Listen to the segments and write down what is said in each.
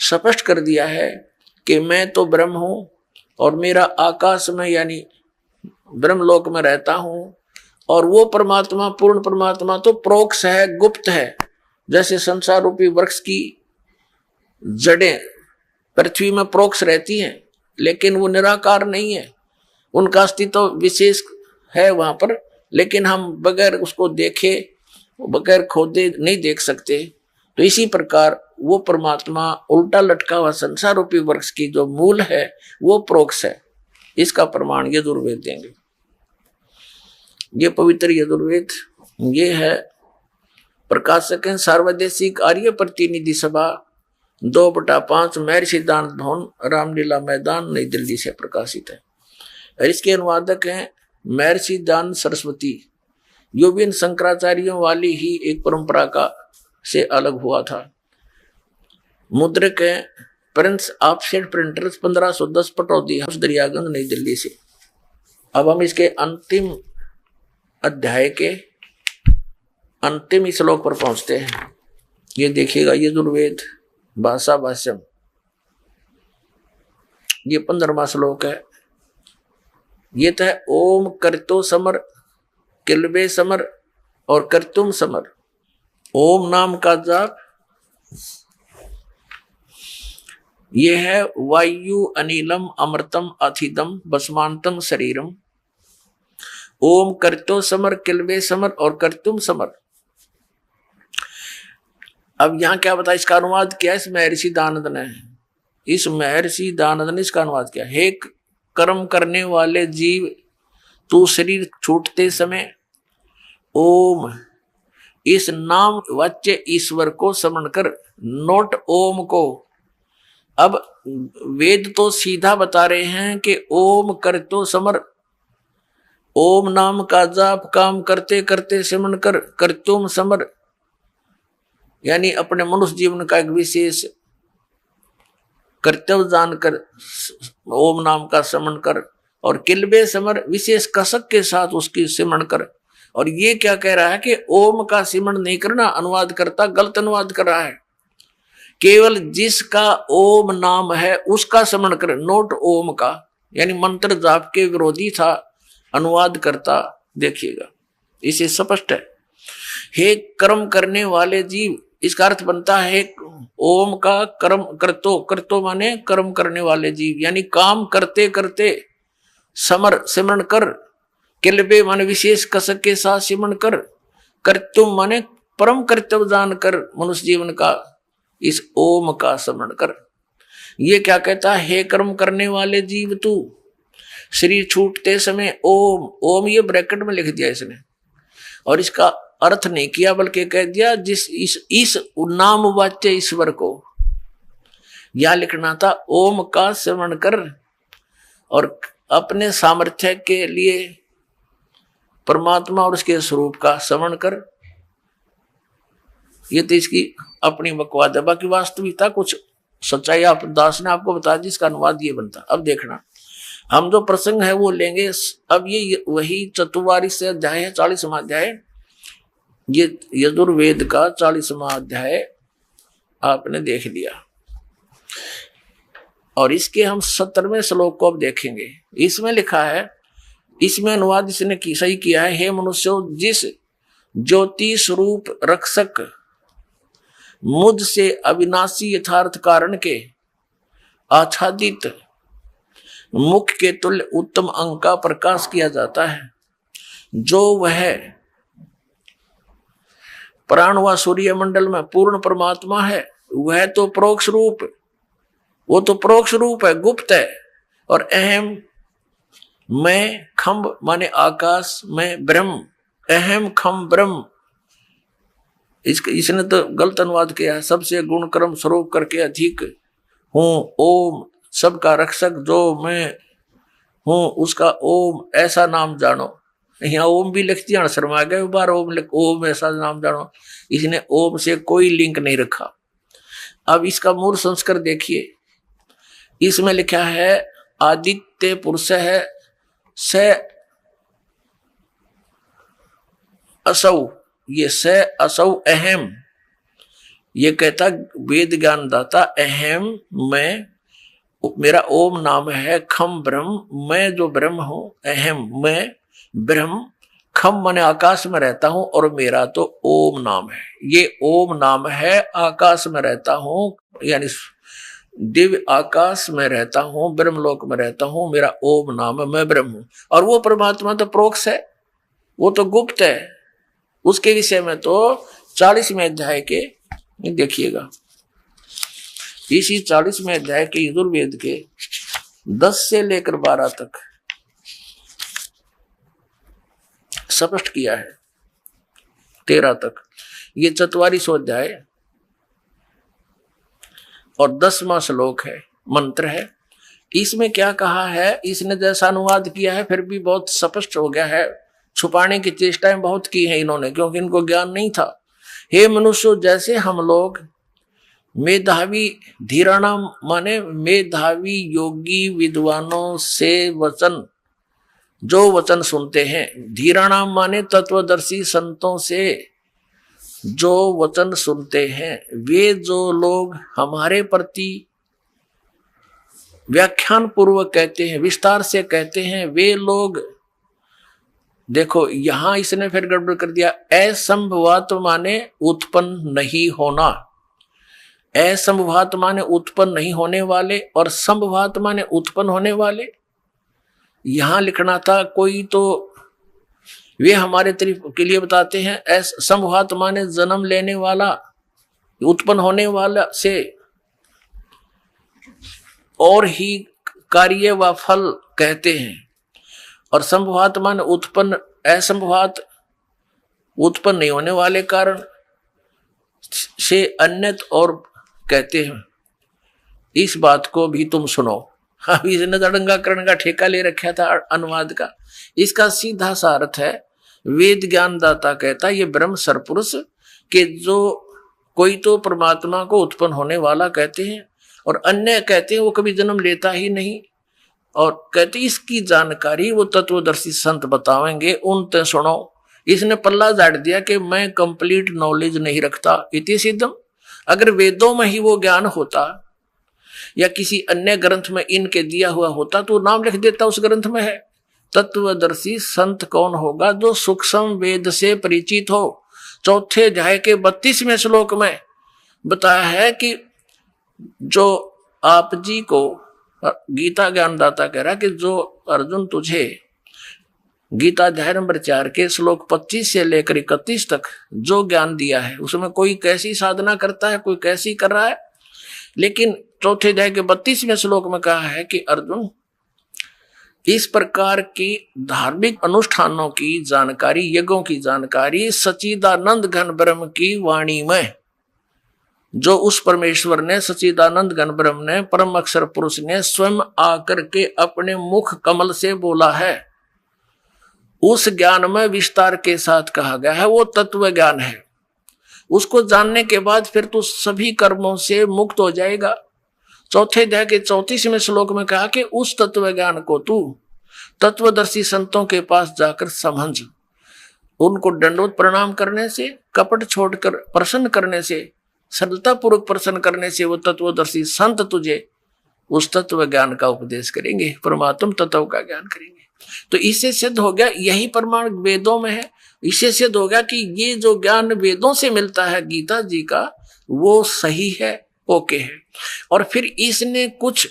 स्पष्ट कर दिया है कि मैं तो ब्रह्म हूं और मेरा आकाश में यानी ब्रह्मलोक में रहता हूं, और वो परमात्मा पूर्ण परमात्मा तो प्रोक्ष है, गुप्त है। जैसे संसार रूपी वृक्ष की जड़ें पृथ्वी में प्रोक्ष रहती हैं, लेकिन वो निराकार नहीं है, उनका अस्तित्व विशेष है वहां पर, लेकिन हम बगैर उसको देखे, बगैर खोदे नहीं देख सकते। तो इसी प्रकार वो परमात्मा उल्टा लटका हुआ संसार रूपी वृक्ष की जो मूल है वो प्रोक्ष है। इसका प्रमाण यजुर्वेद देंगे। ये पवित्र यजुर्वेद ये है। प्रकाशक है सार्वदेशिक आर्य प्रतिनिधि सभा 2/5 महर्षि सिद्धांत भवन, रामलीला मैदान, नई दिल्ली से प्रकाशित है। और इसके अनुवादक हैं महर्षि दान सरस्वती। यो भी इन शंकराचार्यों वाली ही एक परंपरा का से अलग हुआ था। मुद्रक है Prince offset printers 1510 Pataudi, Daryaganj, नई दिल्ली से। अब हम इसके अंतिम अध्याय के अंतिम श्लोक पर पहुंचते हैं। ये देखिएगा यजुर्वेद भाषा भाष्यम, ये 15वां श्लोक है। ये तो है ओम कर्तो समर, किलबे समर और कर्तुम समर। ओम नाम का जाप ये है वायु अनिलम अमृतम अथिदम भस्मांतम शरीरम। ओम कर्तो समर, किलबे समर और कर्तुम समर। अब यहां क्या बताया, इसका अनुवाद क्या है इस महर्षि दानंद ने? इस महर्षि दानंद ने इसका अनुवाद किया, हे कर्म करने वाले जीव, तू शरीर छूटते समय ओम इस नाम वाच्य ईश्वर को स्मरण कर। नोट ओम को। अब वेद तो सीधा बता रहे हैं कि ओम कर तो समर, ओम नाम का जाप काम करते करते स्मरण कर, कर्तुम समर, यानी अपने मनुष्य जीवन का एक विशेष कर्तव्य जानकर ओम नाम का स्मरण कर, और किलबे समर विशेष कसक के साथ उसकी स्मरण कर। और ये क्या कह रहा है कि ओम का स्मरण नहीं करना, अनुवाद करता गलत अनुवाद कर रहा है। केवल जिसका ओम नाम है उसका स्मरण कर, नोट ओम का, यानी मंत्र जाप के विरोधी था अनुवाद करता। देखिएगा इसे स्पष्ट है, हे कर्म करने वाले जीव, इसका अर्थ बनता है ओम का कर्म करतो, करतो माने कर्म करने वाले जीव, यानी काम करते करते समर सिमरण कर, किलबे माने विशेष कसक के साथ सिमरण कर, कर्तुम माने परम कर्तव्य जान कर मनुष्य जीवन का इस ओम का स्मरण कर। ये क्या कहता है, हे कर्म करने वाले जीव तू शरीर छूटते समय ओम, ओम ये ब्रैकेट में लिख दिया इसने, और इसका अर्थ नहीं किया बल्कि कह दिया जिस इस नाम वाच्य ईश्वर को, यह लिखना था ओम का स्मरण कर और अपने सामर्थ्य के लिए परमात्मा और उसके स्वरूप का स्मरण कर। ये तो इसकी अपनी बकवाद है, बाकी वास्तविकता कुछ सच्चाई आप दास ने आपको बता दी, इसका अनुवाद ये बनता। अब देखना हम जो प्रसंग है वो लेंगे। अब ये वही चतुर्वारी से अध्याय है, 40वां अध्याय, ये यजुर्वेद का 40वां अध्याय आपने देख लिया, और इसके हम 70वें श्लोक को अब देखेंगे। इसमें लिखा है, इसमें अनुवाद इसने सही किया है, हे मनुष्यों, जिस ज्योति स्वरूप रक्षक मुझसे अविनाशी यथार्थ कारण के आच्छादित मुख के तुल्य उत्तम अंग का प्रकाश किया जाता है, जो वह प्राण व सूर्य मंडल में पूर्ण परमात्मा है, वह तो प्रोक्ष रूप, वो तो प्रोक्ष रूप है, गुप्त है। और अहम मैं खम्ब माने आकाश में ब्रह्म, अहम खम ब्रह्म, इसने तो गलत अनुवाद किया है, सबसे गुण कर्म स्वरूप करके अधिक हूं ओम, सबका रक्षक जो मैं हूं उसका ओम ऐसा नाम जानो। यहाँ ओम भी लिख दिया, शर्मा गए बार ओम लिख, ओम ऐसा नाम जानो, इसने ओम से कोई लिंक नहीं रखा। अब इसका मूल संस्कार देखिए, इसमें लिखा है आदित्य पुरुष है स असौ, ये स असौ अहम, ये कहता वेद ज्ञान दाता अहम मैं, मेरा ओम नाम है, खम ब्रह्म, मैं जो ब्रह्म हूं, अहम मैं ब्रह्म, खम माने आकाश में रहता हूं और मेरा तो ओम नाम है। ये ओम नाम है, आकाश में रहता हूं यानी दिव्य आकाश में रहता हूं, ब्रह्मलोक में रहता हूं, मेरा ओम नाम है, मैं ब्रह्म हूं। और वो परमात्मा तो प्रोक्ष है, वो तो गुप्त है। उसके विषय में तो 40वें अध्याय के देखिएगा, इसी 40वें अध्याय के यजुर्वेद के 10 से लेकर 12 तक स्पष्ट किया है, 13 तक। ये 44वां अध्याय और 10वां श्लोक है, मंत्र है। इसमें क्या कहा है, इसने जैसा अनुवाद किया है फिर भी बहुत स्पष्ट हो गया है। छुपाने की चेष्टाएं बहुत की हैं इन्होंने, क्योंकि इनको ज्ञान नहीं था। हे मनुष्य, जैसे हम लोग मेधावी धीराणाम माने मेधावी योगी विद्वानों से वचन, जो वचन सुनते हैं, धीराणाम माने तत्वदर्शी संतों से जो वचन सुनते हैं, वे जो लोग हमारे प्रति व्याख्यान पूर्वक कहते हैं, विस्तार से कहते हैं, वे लोग, देखो यहां इसने फिर गड़बड़ कर दिया। असंभवात माने उत्पन्न नहीं होना, असंभवात माने उत्पन्न नहीं होने वाले, और संभवात माने उत्पन्न होने वाले। यहां लिखना था कोई तो वे हमारे तरफ के लिए बताते हैं, असंभवात माने जन्म लेने वाला, उत्पन्न होने वाला से और ही कार्य व फल कहते हैं, और संभवात माने उत्पन्न, असंभवात उत्पन्न नहीं होने वाले कारण से अन्यत और कहते हैं। इस बात को भी तुम सुनो। अब इसने दड़ंगाकरण का ठेका ले रखा था अनुवाद का। इसका सीधा सा अर्थ है, वेद ज्ञान दाता कहता ये ब्रह्म सरपुरुष के जो कोई तो परमात्मा को उत्पन्न होने वाला कहते हैं, और अन्य कहते हैं वो कभी जन्म लेता ही नहीं, और कहते इसकी जानकारी वो तत्वदर्शी संत बतावेंगे, उन ते सुनो। इसने पल्ला झाड़ दिया कि मैं कंप्लीट नॉलेज नहीं रखता, इति सिद्धम। अगर वेदों में ही वो ज्ञान होता या किसी अन्य ग्रंथ में इनके दिया हुआ होता तो नाम लिख देता उस ग्रंथ में है। तत्वदर्शी संत कौन होगा, जो सूक्ष्म वेद से परिचित हो। चौथे अध्याय के 32वें श्लोक में बताया है कि जो आप जी को गीता ज्ञानदाता कह रहा कि जो अर्जुन तुझे गीता अध्याय नंबर 4 के श्लोक 25 से लेकर 31 तक जो ज्ञान दिया है, उसमें कोई कैसी साधना करता है, कोई कैसी कर रहा है, लेकिन चौथे अध्याय के 32वें श्लोक में कहा है कि अर्जुन इस प्रकार की धार्मिक अनुष्ठानों की जानकारी, यज्ञों की जानकारी सच्चिदानंद घन ब्रह्म की वाणी में, जो उस परमेश्वर ने, सच्चिदानंद घन ब्रह्म ने, परम अक्षर पुरुष ने स्वयं आकर के अपने मुख कमल से बोला है, उस ज्ञान में विस्तार के साथ कहा गया है। वो तत्व ज्ञान है। उसको जानने के बाद फिर तू सभी कर्मों से मुक्त हो जाएगा। चौथे अध्याय के 34वें श्लोक में कहा कि उस तत्व ज्ञान को तू तत्वदर्शी संतों के पास जाकर समझ, उनको दंडवत प्रणाम करने से, कपट छोड़कर प्रसन्न करने से, सरलता पूर्वक प्रसन्न करने से वो तत्वदर्शी संत तुझे उस तत्व ज्ञान का उपदेश करेंगे, परमात्म तत्व का ज्ञान करेंगे। तो इससे सिद्ध हो गया, यही प्रमाण वेदों में है। इससे सिद्ध हो गया कि ये जो ज्ञान वेदों से मिलता है गीता जी का, वो सही है, ओके है। और फिर इसने कुछ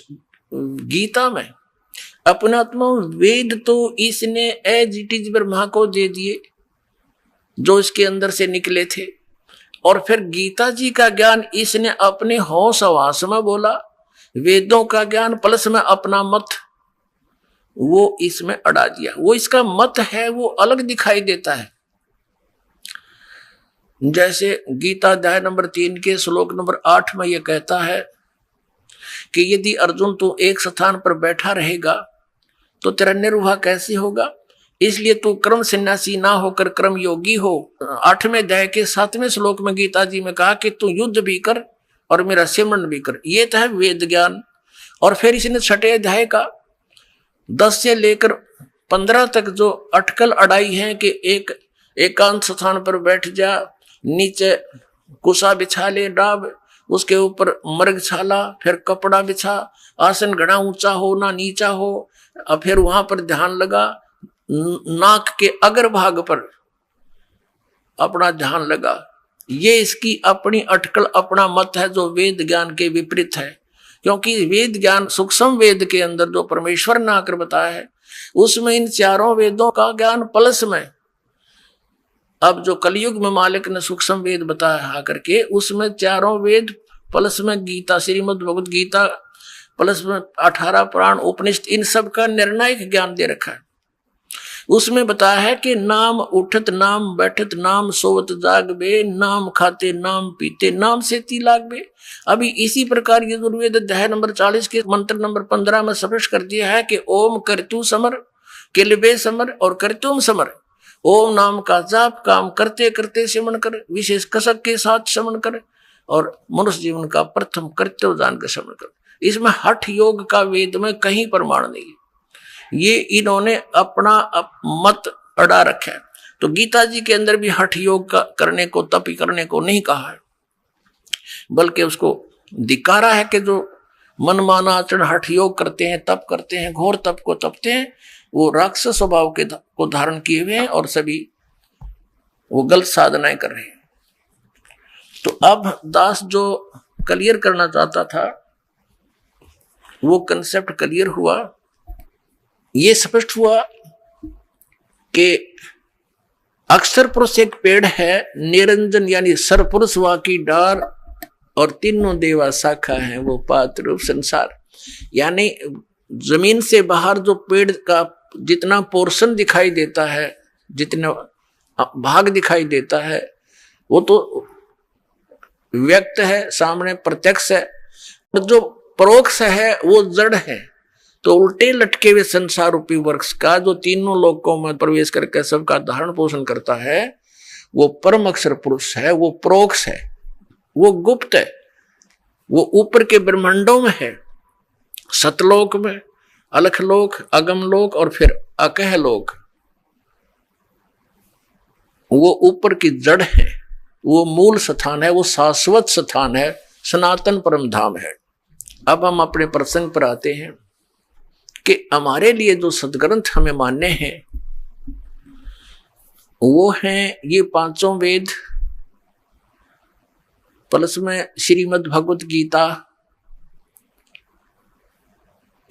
गीता में अपनात्मा वेद तो इसने एज इट इज ब्रह्मा को दे दिए जो इसके अंदर से निकले थे, और फिर गीता जी का ज्ञान इसने अपने होश हवास में बोला, वेदों का ज्ञान प्लस में अपना मत वो इसमें अड़ा दिया। वो इसका मत है वो अलग दिखाई देता है। जैसे गीता अध्याय नंबर 3 के श्लोक नंबर 8 में यह कहता है कि यदि अर्जुन तू एक स्थान पर बैठा रहेगा तो तेरा निर्वाह कैसे होगा, इसलिए तू कर्म सन्यासी ना होकर कर्म योगी हो। 8वें अध्याय के 7वें श्लोक में गीता जी में कहा कि तू युद्ध भी कर और मेरा सिमरन भी कर। ये तो है वेद ज्ञान। और फिर इसने 6ठे अध्याय का 10 से लेकर 15 तक जो अटकल अड़ाई है कि एक एकांत स्थान पर बैठ जा, नीचे कुसा बिछा ले डाब, उसके ऊपर मर्ग छाला, फिर कपड़ा बिछा, आसन घना ऊंचा हो ना नीचा हो, और फिर वहां पर ध्यान लगा, नाक के अग्र भाग पर अपना ध्यान लगा। ये इसकी अपनी अटकल, अपना मत है जो वेद ज्ञान के विपरीत है। क्योंकि वेद ज्ञान, सूक्ष्म वेद के अंदर जो परमेश्वर ने आकर बताया है, उसमें इन चारों वेदों का ज्ञान प्लस में, अब जो कलयुग में मालिक ने सूक्ष्म वेद बताया आकर के, उसमें चारों वेद प्लस में गीता, श्रीमद् भगवत गीता प्लस में 18 पुराण उपनिषद, इन सब का निर्णायक ज्ञान दे रखा है। उसमें बताया है कि नाम उठत नाम बैठत नाम सोवत जाग बे, नाम खाते नाम पीते नाम से ती लाग बे। अभी इसी प्रकार यजुर्वेद अध्याय नंबर 40 के मंत्र नंबर 15 में स्पष्ट कर दिया है कि ओम करतु समर, किलबे समर और करतुम समर। ओम नाम का जाप काम करते करते श्रवण कर, विशेष कसक के साथ श्रवण कर, और मनुष्य जीवन का प्रथम कर्तव्य जान कर श्रवण कर। इसमें हठ योग का वेद में कहीं प्रमाण नहीं है। ये इन्होंने अपना मत अड़ा रखा है। तो गीता जी के अंदर भी हठ योग का करने को, तप करने को नहीं कहा है, बल्कि उसको धिक्कारा है कि जो मनमाना आचरण हठ योग करते हैं, तप करते हैं, घोर तप को तपते हैं, वो राक्षस स्वभाव के को धारण किए हुए हैं और सभी वो गलत साधनाएं कर रहे हैं। तो अब दास जो क्लियर करना चाहता था वो कंसेप्ट क्लियर हुआ। ये स्पष्ट हुआ कि अक्षर पुरुष एक पेड़ है, निरंजन यानी सरपुरुष वा की डार, और तीनों देवा शाखा है वो पात्र रूप संसार। यानी जमीन से बाहर जो पेड़ का जितना पोर्शन दिखाई देता है, जितना भाग दिखाई देता है, वो तो व्यक्त है, सामने प्रत्यक्ष है, और जो परोक्ष है वो जड़ है। तो उल्टे लटके हुए संसार रूपी वृक्ष का जो तीनों लोकों में प्रवेश करके सबका धारण पोषण करता है, वो परम अक्षर पुरुष है, वो परोक्ष है, वो गुप्त है, वो ऊपर के ब्रह्मांडों में है, सतलोक में, अलखलोक, अगमलोक और फिर अकह लोक। वो ऊपर की जड़ है, वो मूल स्थान है, वो शाश्वत स्थान है, सनातन परम धाम है। अब हम अपने प्रसंग पर आते हैं कि हमारे लिए जो सदग्रंथ हमें मानने हैं वो हैं ये पांचों वेद, प्लस में श्रीमद् भगवत गीता।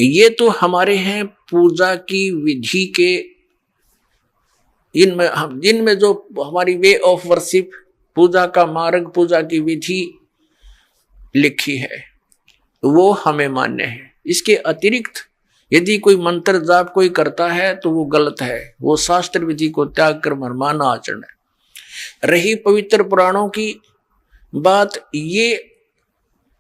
ये तो हमारे हैं पूजा की विधि के, इनमें जो हमारी वे ऑफ वर्शिप, पूजा का मार्ग, पूजा की विधि लिखी है वो हमें मान्य है। इसके अतिरिक्त यदि कोई मंत्र जाप कोई करता है तो वो गलत है, वो शास्त्र विधि को त्याग कर मनमाना आचरण है। रही पवित्र पुराणों की बात, ये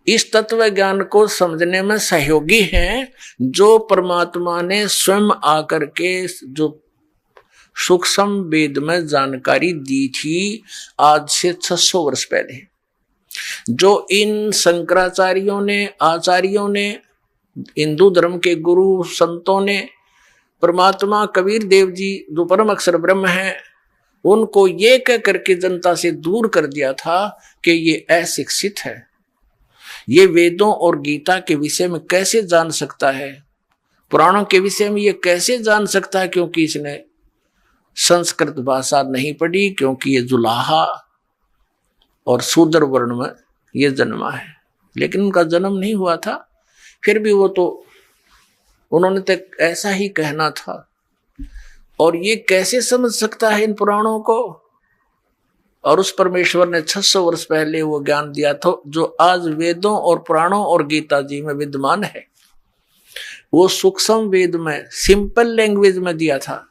इस तत्व ज्ञान को समझने में सहयोगी हैं जो परमात्मा ने स्वयं आकर के जो सूक्ष्म वेद में जानकारी दी थी आज से 600 वर्ष पहले। जो इन शंकराचार्यों ने, आचार्यों ने, हिंदू धर्म के गुरु संतों ने, परमात्मा कबीर देव जी जो परम अक्षर ब्रह्म है, उनको ये कह करके जनता से दूर कर दिया था कि ये अशिक्षित है, ये वेदों और गीता के विषय में कैसे जान सकता है, पुराणों के विषय में ये कैसे जान सकता है, क्योंकि इसने संस्कृत भाषा नहीं पढ़ी, क्योंकि ये जुलाहा और शूद्र वर्ण में ये जन्मा है। लेकिन उनका जन्म नहीं हुआ था, फिर भी वो तो उन्होंने तो ऐसा ही कहना था। और ये कैसे समझ सकता है इन पुराणों को? और उस परमेश्वर ने 600 वर्ष पहले वो ज्ञान दिया था जो आज वेदों और पुराणों और गीता जी में विद्यमान है। वो सूक्ष्म वेद में, सिंपल लैंग्वेज में दिया था।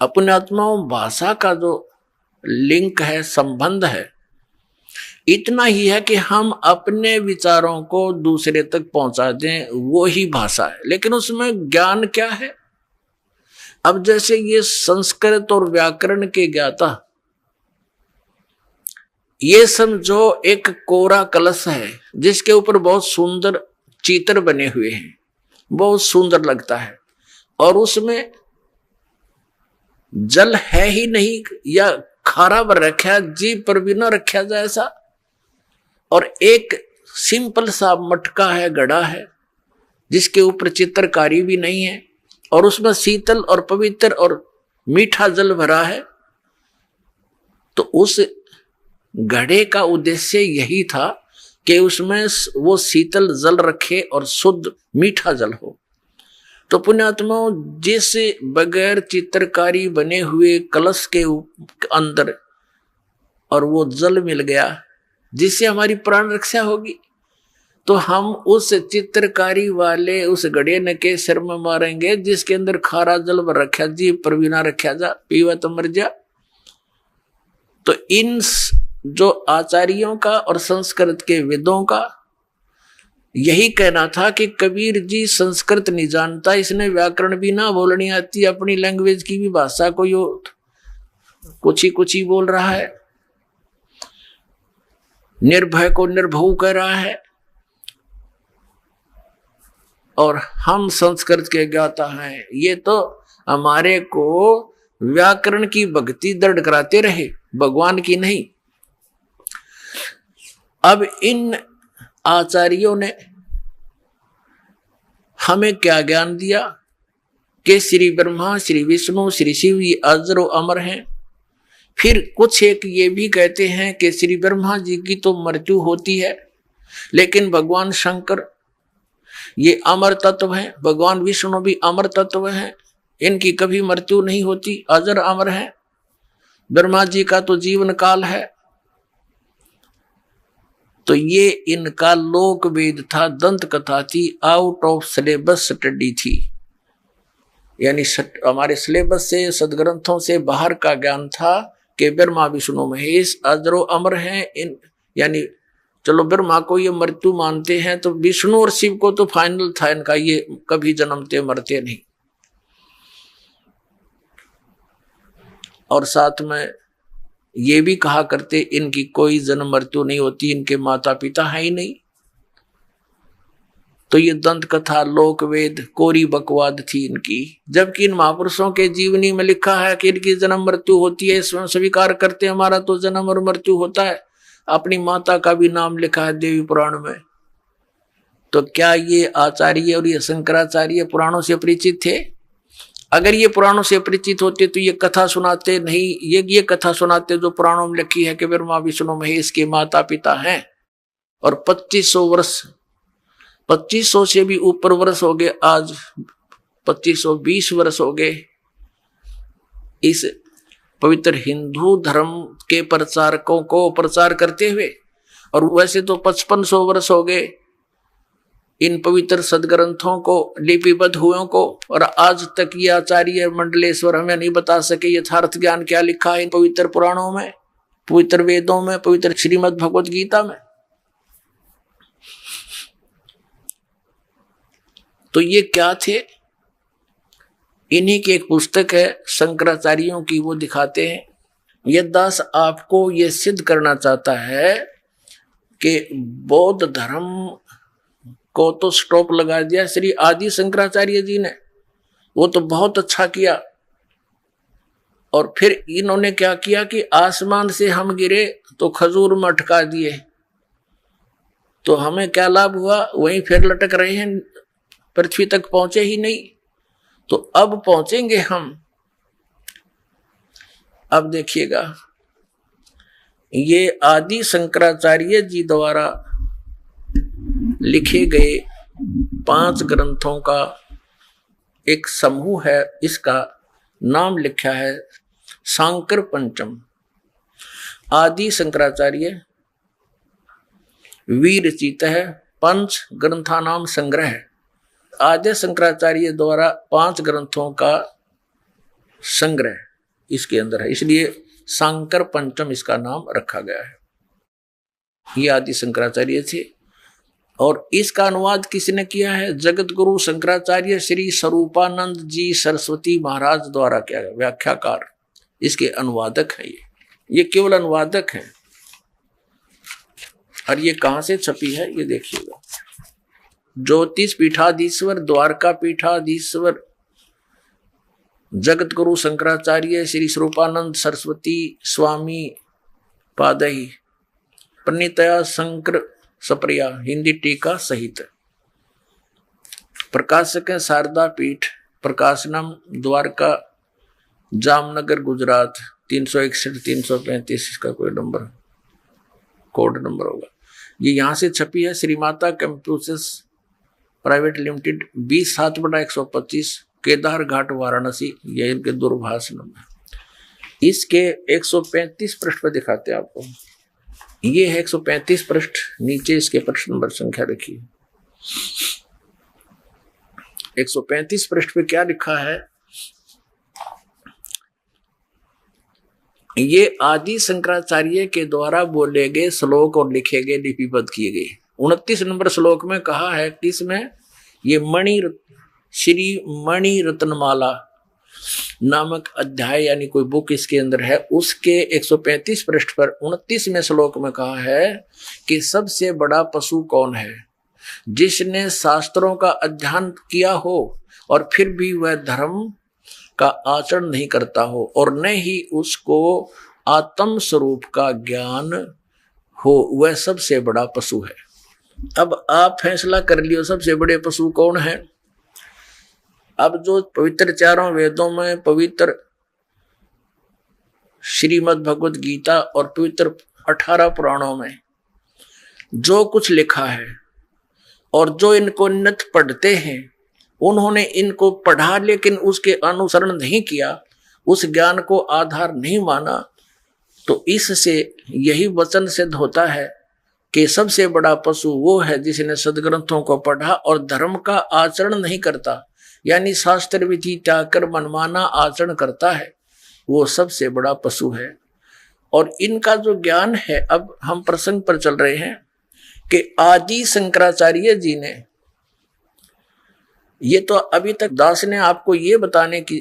अपने आत्माओं भाषा का जो लिंक है, संबंध है, इतना ही है कि हम अपने विचारों को दूसरे तक पहुंचा दें, वो ही भाषा है। लेकिन उसमें ज्ञान क्या है? अब जैसे ये संस्कृत और व्याकरण के ज्ञाता, ये समझो एक कोरा कलश है जिसके ऊपर बहुत सुंदर चित्र बने हुए हैं, बहुत सुंदर लगता है, और उसमें जल है ही नहीं, या खारा पर रखा, जीभ पर भी ना रखा जाए ऐसा, और एक सिंपल सा मटका है, घड़ा है, जिसके ऊपर चित्रकारी भी नहीं है, और उसमें शीतल और पवित्र और मीठा जल भरा है। तो उस घड़े का उद्देश्य यही था कि उसमें वो शीतल जल रखे और शुद्ध मीठा जल हो। तो पुण्यात्माओं, जिस बगैर चित्रकारी बने हुए कलश के अंदर और वो जल मिल गया जिससे हमारी प्राण रक्षा होगी, तो हम उस चित्रकारी वाले उस घड़े न के सिर में मारेंगे जिसके अंदर खारा जल भर रखा, जी पर भी ना रखा जा, पीवा तो मर जा। तो इन जो आचार्यों का और संस्कृत के वेदों का यही कहना था कि कबीर जी संस्कृत नहीं जानता, इसने व्याकरण भी ना बोलनी आती, अपनी लैंग्वेज की भी भाषा को यो कुछ ही बोल रहा है, निर्भय को निर्भव कह रहा है, और हम संस्कृत के ज्ञाता हैं। ये तो हमारे को व्याकरण की भक्ति दृढ़ कराते रहे, भगवान की नहीं। अब इन आचार्यों ने हमें क्या ज्ञान दिया कि श्री ब्रह्मा, श्री विष्णु, श्री शिव ये अजर व अमर हैं। फिर कुछ एक ये भी कहते हैं कि श्री ब्रह्मा जी की तो मृत्यु होती है, लेकिन भगवान शंकर ये अमर तत्व हैं, भगवान विष्णु भी अमर तत्व हैं, इनकी कभी मृत्यु नहीं होती, अजर अमर है। ब्रह्मा जी का तो जीवन काल है। तो ये इनका लोक वेद था, दंत कथा थी, आउट ऑफ सिलेबस स्टडी थी, यानी हमारे सिलेबस से, सदग्रंथों से बाहर का ज्ञान था कि ब्रह्मा विष्णु महेश अजरो अमर हैं। इन यानी चलो ब्रह्मा को ये मृत्यु मानते हैं, तो विष्णु और शिव को तो फाइनल था इनका, ये कभी जन्मते मरते नहीं। और साथ में ये भी कहा करते इनकी कोई जन्म मृत्यु नहीं होती, इनके माता पिता है ही नहीं। तो ये दंत कथा, लोक वेद, कोरी बकवाद थी इनकी। जबकि इन महापुरुषों के जीवनी में लिखा है कि इनकी जन्म मृत्यु होती है, इसमें स्वीकार करते हमारा तो जन्म और मृत्यु होता है। अपनी माता का भी नाम लिखा है देवी पुराण में। तो क्या ये आचार्य और ये शंकराचार्य पुराणों से परिचित थे? अगर ये पुराणों से परिचित होते तो ये कथा सुनाते नहीं। ये कथा सुनाते जो पुराणों में लिखी है कि ब्रह्मा विष्णु महेश के माता पिता हैं, और 2500 वर्ष, 2500 से भी ऊपर वर्ष हो गए, आज 2520 वर्ष हो गए इस पवित्र हिंदू धर्म के प्रचारकों को प्रचार करते हुए, और वैसे तो 5500 वर्ष हो गए इन पवित्र सदग्रंथों को लिपिबद्ध हुए को, और आज तक ये आचार्य मंडलेश्वर हमें नहीं बता सके यथार्थ ज्ञान क्या लिखा है इन पवित्र पुराणों में, पवित्र वेदों में, पवित्र श्रीमद् भगवद गीता में। तो ये क्या थे? इन्हीं की एक पुस्तक है शंकराचार्यों की, वो दिखाते हैं। ये दास आपको ये सिद्ध करना चाहता है कि बौद्ध धर्म को तो स्टॉप लगा दिया श्री आदि शंकराचार्य जी ने, वो तो बहुत अच्छा किया। और फिर इन्होंने क्या किया कि आसमान से हम गिरे तो खजूर में अटका दिए, तो हमें क्या लाभ हुआ? वहीं फिर लटक रहे हैं, पृथ्वी तक पहुंचे ही नहीं। तो अब पहुंचेंगे हम। अब देखिएगा, ये आदि शंकराचार्य जी द्वारा लिखे गए 5 ग्रंथों का एक समूह है। इसका नाम लिखा है शांकर पंचम। आदि शंकराचार्य विरचित है, 5 ग्रंथा नाम संग्रह है। आद्य शंकराचार्य द्वारा 5 ग्रंथों का संग्रह इसके अंदर है, इसलिए शांकर पंचम इसका नाम रखा गया है। ये आदि शंकराचार्य थे। और इसका अनुवाद किसने किया है? जगत गुरु शंकराचार्य श्री स्वरूपानंद जी सरस्वती महाराज द्वारा किया गया, व्याख्याकार इसके अनुवादक है। ये केवल अनुवादक है। और ये कहां से छपी है ये देखिएगा। ज्योतिष पीठाधीश्वर, द्वारका पीठाधीश्वर जगत गुरु शंकराचार्य श्री स्वरूपानंद सरस्वती स्वामी पादही प्रणीतया शंकर सप्रिया हिंदी टीका सहित। प्रकाशक है शारदा पीठ, प्रकाशनम द्वारका, जामनगर गुजरात 361 335 इसका कोई नंबर कोड नंबर होगा। ये यहाँ से छपी है। Shri Mata computers private limited 20/7/125 Kedar घाट वाराणसी, ये इनके दूरभाष नंबर। इसके 135 पृष्ठ पर दिखाते हैं आपको। ये है 135 पृष्ठ, नीचे इसके प्रश्न नंबर संख्या रखी है। 135 पृष्ठ पे क्या लिखा है? ये आदि शंकराचार्य के द्वारा बोले गए श्लोक और लिखे गए लिपिबद्ध किए गए। 29 नंबर श्लोक में कहा है कि इसमें ये श्री मणि रत्नमाला नामक अध्याय यानी कोई बुक इसके अंदर है, उसके 135 पृष्ठ पर 29वें श्लोक में कहा है कि सबसे बड़ा पशु कौन है? जिसने शास्त्रों का अध्ययन किया हो और फिर भी वह धर्म का आचरण नहीं करता हो और न ही उसको आत्म स्वरूप का ज्ञान हो, वह सबसे बड़ा पशु है। अब आप फैसला कर लियो सबसे बड़े पशु कौन है। अब जो पवित्र चारों वेदों में, पवित्र श्रीमद् भगवद गीता और पवित्र 18 पुराणों में जो कुछ लिखा है और जो इनको नित पढ़ते हैं, उन्होंने इनको पढ़ा लेकिन उसके अनुसरण नहीं किया, उस ज्ञान को आधार नहीं माना, तो इससे यही वचन सिद्ध होता है कि सबसे बड़ा पशु वो है जिसने सदग्रंथों को पढ़ा और धर्म का आचरण नहीं करता, यानी शास्त्र विधि त्याग कर मनमाना आचरण करता है, वो सबसे बड़ा पशु है। और इनका जो ज्ञान है, अब हम प्रसंग पर चल रहे हैं कि आदि शंकराचार्य जी ने, ये तो अभी तक दास ने आपको ये बताने की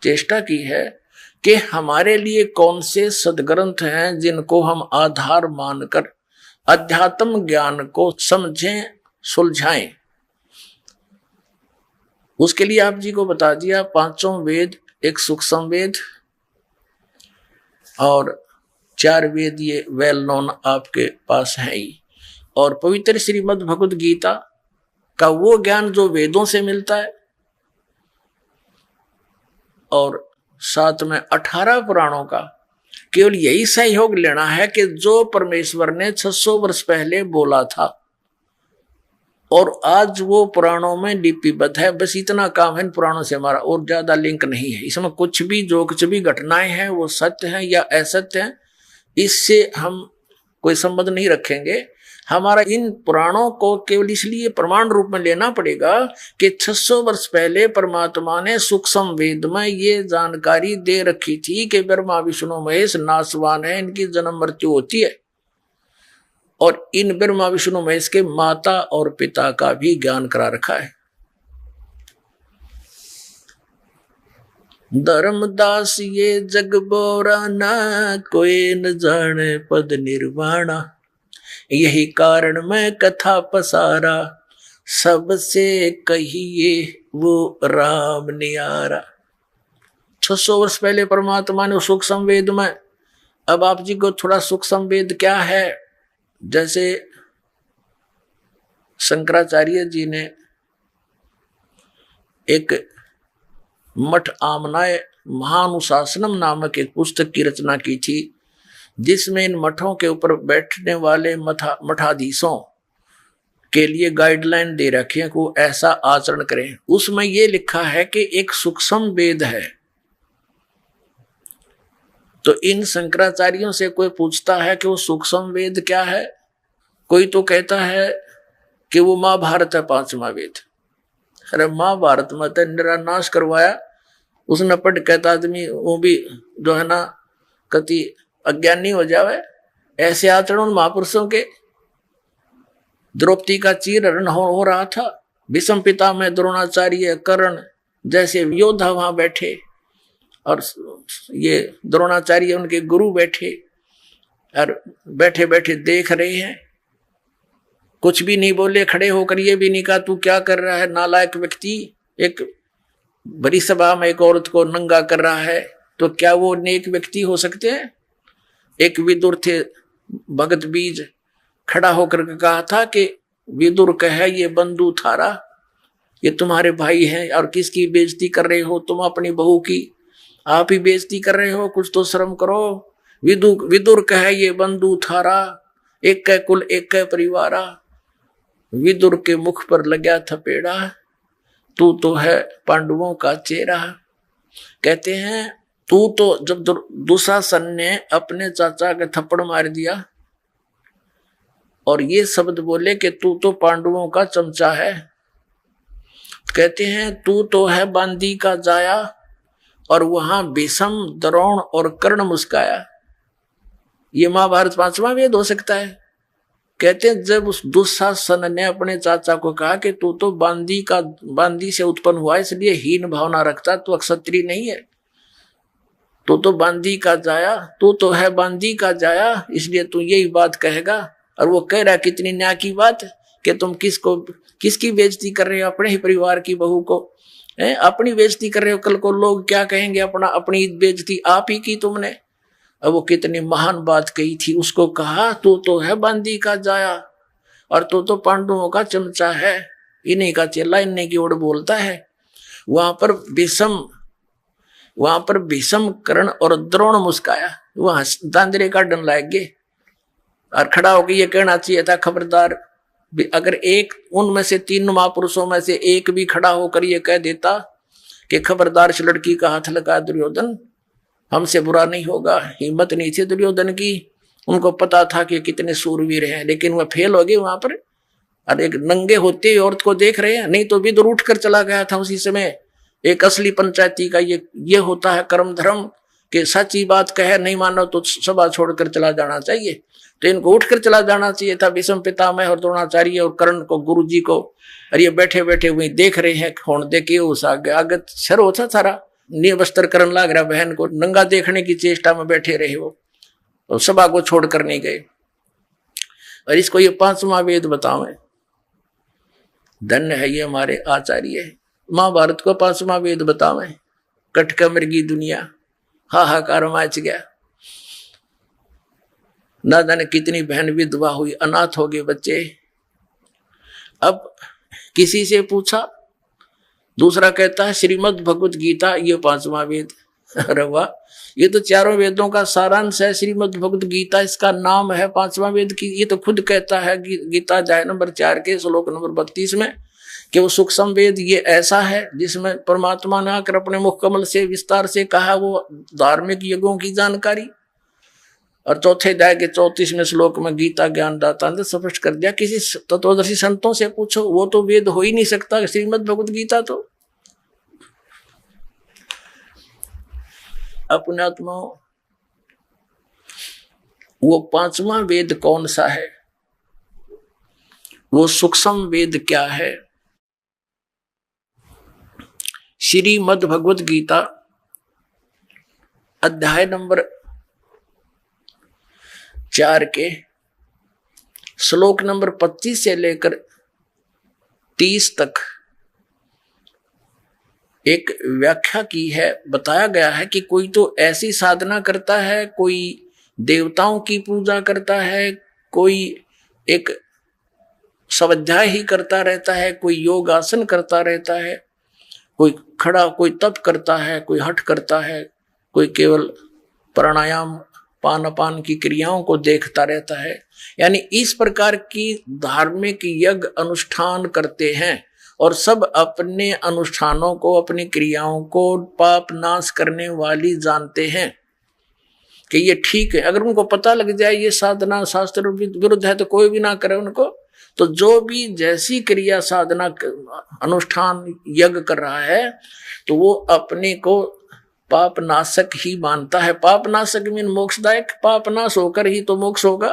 चेष्टा की है कि हमारे लिए कौन से सदग्रंथ हैं जिनको हम आधार मानकर अध्यात्म ज्ञान को समझें, सुलझाएं। उसके लिए आप जी को बता दिया 5 वेद, एक सूक्ष्म वेद और 4 वेद, ये वेल नोन आपके पास है ही। और पवित्र श्रीमद् भगवद गीता का वो ज्ञान जो वेदों से मिलता है, और साथ में 18 पुराणों का केवल यही सहयोग लेना है कि जो परमेश्वर ने 600 वर्ष पहले बोला था और आज वो पुराणों में लिपिबद्ध है। बस इतना काम है इन पुराणों से हमारा, और ज्यादा लिंक नहीं है। इसमें कुछ भी जो कुछ भी घटनाएं हैं वो सत्य हैं या असत्य हैं, इससे हम कोई संबंध नहीं रखेंगे। हमारा इन पुराणों को केवल इसलिए प्रमाण रूप में लेना पड़ेगा कि 600 वर्ष पहले परमात्मा ने सूक्ष्म वेद में ये जानकारी दे रखी थी कि ब्रह्मा विष्णु महेश नाशवान है, इनकी जन्म मृत्यु होती है, और इन ब्रह्मा विष्णु महेश के माता और पिता का भी ज्ञान करा रखा है। धर्मदास ये जग बोरा ना, कोई न जाने पद निर्वाणा, यही कारण मैं कथा पसारा, सबसे कहिए वो राम नियारा। 600 वर्ष पहले परमात्मा ने सूक्ष्म वेद में, अब आप जी को थोड़ा सूक्ष्म वेद क्या है, जैसे शंकराचार्य जी ने एक मठ आमनाय महानुशासनम नामक एक पुस्तक की रचना की थी, जिसमें इन मठों के ऊपर बैठने वाले मठाधीशों के लिए गाइडलाइन दे रखी है कि वो ऐसा आचरण करें। उसमें ये लिखा है कि एक सूक्ष्म वेद है। तो इन शंकराचार्यों से कोई पूछता है कि वो सूक्ष्म वेद क्या है, कोई तो कहता है कि वो महाभारत है 5वां वेद। अरे महाभारत में तो निरानाश करवाया, उसमें पढ़ कहता आदमी वो भी जो है ना कति अज्ञानी हो जावे। ऐसे आचरण महापुरुषों के। द्रौपदी का चीरहरण हो रहा था, भीष्म पिता में द्रोणाचार्य कर्ण जैसे योद्धा वहां बैठे और ये द्रोणाचार्य उनके गुरु बैठे और बैठे बैठे देख रहे हैं, कुछ भी नहीं बोले, खड़े होकर ये भी नहीं कहा तू क्या कर रहा है नालायक व्यक्ति। एक बड़ी सभा में एक औरत को नंगा कर रहा है, तो क्या वो नेक व्यक्ति हो सकते हैं? एक विदुर थे भगत बीज खड़ा होकर के कहा था कि विदुर कहे ये बंधु थारा, ये तुम्हारे भाई हैं और किसकी बेइज्जती कर रहे हो तुम? अपनी बहू की आप ही बेइज्जती कर रहे हो, कुछ तो शर्म करो। विदुर कहे ये बंधु थारा, एक कै कुल एक कै परिवारा। विदुर के मुख पर लगा थपेड़ा, तू तो है पांडवों का चेहरा। कहते हैं तू तो, जब दुशासन ने अपने चाचा के थप्पड़ मार दिया और ये शब्द बोले कि तू तो पांडवों का चमचा है, कहते हैं तू तो है बांदी का जाया, और वहां भीष्म, द्रोण और कर्ण मुस्काया। ये महाभारत 5वां वेद हो सकता है। कहते हैं जब उस दुशासन ने अपने चाचा को कहा कि तू तो बांदी से उत्पन्न हुआ, इसलिए हीन भावना रखता, तू क्षत्रिय नहीं है, तू तो बांदी का जाया, तू तो है बांदी का जाया, इसलिए तू यही बात कहेगा। और वो कह रहा कितनी न्याय की बात कि तुम किसकी बेइज्जती कर रहे हो? अपने ही परिवार की बहू को अपनी बेइज्जती कर रहे हो। कल को लोग क्या कहेंगे? अपनी बेइज्जती आप ही की तुमने। अब वो कितनी महान बात कही थी। उसको कहा तू तो है बांदी का जाया और तू तो पांडवों का चमचा है, इन्हीं का चेला, इन्हीं की ओर बोलता है। वहां पर भीष्म, कर्ण और द्रोण मुस्काया, वहां दांदरे का डन लाग गए और खड़ा होकर ये कहना चाहिए था खबरदार। अगर एक उनमें से 3 महापुरुषों में से एक भी खड़ा होकर ये कह देता कि खबरदार इस लड़की का हाथ लगा दुर्योधन, हमसे बुरा नहीं होगा। हिम्मत नहीं थी दुर्योधन की, उनको पता था कि कितने सूरवीर हैं, लेकिन वह फेल हो गए वहां पर। और एक नंगे होते हुए औरत को देख रहे हैं, नहीं तो विदुर उठ कर चला गया था उसी समय। एक असली पंचायती का ये होता है कर्म धर्म कि सच्ची बात कहे, नहीं मानो तो सभा छोड़कर चला जाना चाहिए। तो इनको उठकर चला जाना चाहिए था। भीष्म पितामह और द्रोणाचार्य और कर्ण को, गुरु जी को। और ये बैठे बैठे वही देख रहे हैं, होने दे के उस आगे सर होता सारा निर्वस्त्र करने लग रहा, बहन को नंगा देखने की चेष्टा में बैठे रहे वो, तो सभा को छोड़कर नहीं गए। और इसको ये 5वां वेद बतावे, धन्य है ये हमारे आचार्य। महाभारत को 5वां वेद बतावे, कटका मृगी दुनिया, हाहाकार मच गया। ना जाने कितनी बहन विधवा हुई, अनाथ हो गए बच्चे। अब किसी से पूछा, दूसरा कहता है श्रीमद् भगवत गीता ये 5वां वेद। अरे वाह, ये तो चारों वेदों का सारांश है। श्रीमद् भगवत गीता इसका नाम है 5वां वेद की। ये तो खुद कहता है गीता अध्याय नंबर 4 के श्लोक नंबर 32 में कि वो सूक्ष्म वेद ये ऐसा है जिसमें परमात्मा ने आकर अपने मुख कमल से विस्तार से कहा वो धार्मिक युगों की जानकारी। और चौथे अध्याय के 34वें श्लोक में गीता ज्ञानदाता ने स्पष्ट कर दिया, किसी तत्वदर्शी संतों से पूछो, वो तो वेद हो ही नहीं सकता श्रीमद् भगवत गीता। तो अपने आत्मा वो 5वां वेद कौन सा है? वो सूक्ष्म वेद क्या है? श्रीमद् भगवत गीता अध्याय नंबर 4 के श्लोक नंबर 25 से लेकर 30 तक एक व्याख्या की है। बताया गया है कि कोई तो ऐसी साधना करता है, कोई देवताओं की पूजा करता है, कोई एक स्वाध्याय ही करता रहता है, कोई योग आसन करता रहता है, कोई खड़ा, कोई तप करता है, कोई हठ करता है, कोई केवल प्राणायाम पान अपान की क्रियाओं को देखता रहता है। यानी इस प्रकार की धार्मिक यज्ञ अनुष्ठान करते हैं और सब अपने अनुष्ठानों को, अपनी क्रियाओं को पाप नाश करने वाली जानते हैं कि ये ठीक है। अगर उनको पता लग जाए ये साधना शास्त्र विरुद्ध है तो कोई भी ना करे उनको। तो जो भी जैसी क्रिया साधना अनुष्ठान यज्ञ कर रहा है तो वो अपने को पाप नाशक ही मानता है। पाप नाशक मीन मोक्षदायक, पाप नाश होकर ही तो मोक्ष होगा।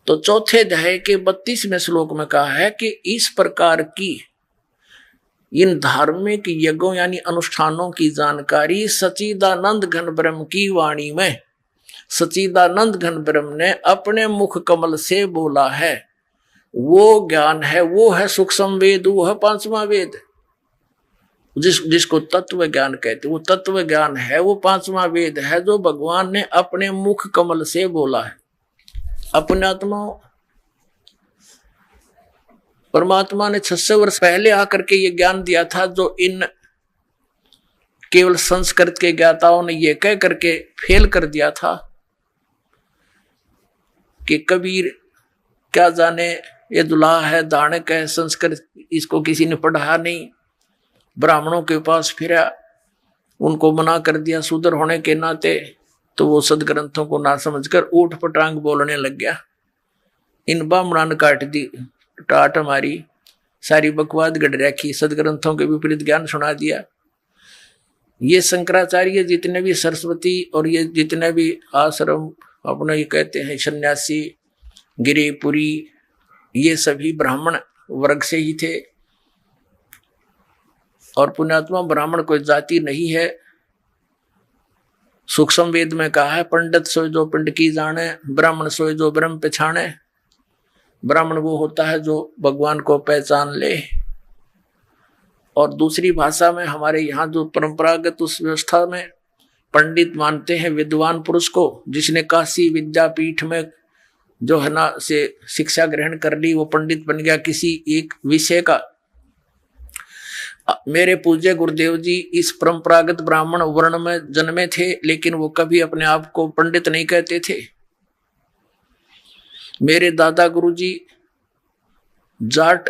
तो चौथे अध्याय के 32वें श्लोक में कहा है कि इस प्रकार की इन धार्मिक यज्ञों यानी अनुष्ठानों की जानकारी सच्चिदानंद घन ब्रह्म की वाणी में सच्चिदानंद घन ब्रह्म ने अपने मुख कमल से बोला है। वो ज्ञान है, वो है सूक्ष्म वेद, वो है 5वां वेद जिसको तत्व ज्ञान कहते। वो तत्व ज्ञान है, वो 5वां वेद है जो भगवान ने अपने मुख कमल से बोला है। अपने आत्मा परमात्मा ने 600 वर्ष पहले आकर के ये ज्ञान दिया था, जो इन केवल संस्कृत के ज्ञाताओं ने ये कह करके फेल कर दिया था कि कबीर क्या जाने, ये दुल्हा है, दानक है, संस्कृत इसको किसी ने पढ़ा नहीं, ब्राह्मणों के पास फिरा, उनको मना कर दिया शूद्र होने के नाते, तो वो सदग्रंथों को ना समझकर ऊट पटांग बोलने लग गया। इन ब्राह्मणों ने काट दी टाट हमारी, सारी बकवाद गढ़ रखी, सदग्रंथों के विपरीत ज्ञान सुना दिया। ये शंकराचार्य जितने भी सरस्वती और ये जितने भी आश्रम अपने ये कहते हैं सन्यासी गिरिपुरी, ये सभी ब्राह्मण वर्ग से ही थे। और पुण्यात्मा ब्राह्मण कोई जाति नहीं है। सूक्ष्म वेद में कहा है, पंडित सोए जो पिंड की जाने, ब्राह्मण सोए जो ब्रह्म पहचाने। ब्राह्मण वो होता है जो भगवान को पहचान ले। और दूसरी भाषा में हमारे यहाँ जो परंपरागत उस व्यवस्था में पंडित मानते हैं विद्वान पुरुष को, जिसने काशी विद्यापीठ में जो है ना से शिक्षा ग्रहण कर ली, वो पंडित बन गया किसी एक विषय का। मेरे पूज्य गुरुदेव जी इस परंपरागत ब्राह्मण वर्ण में जन्मे थे, लेकिन वो कभी अपने आप को पंडित नहीं कहते थे। मेरे दादा गुरुजी जाट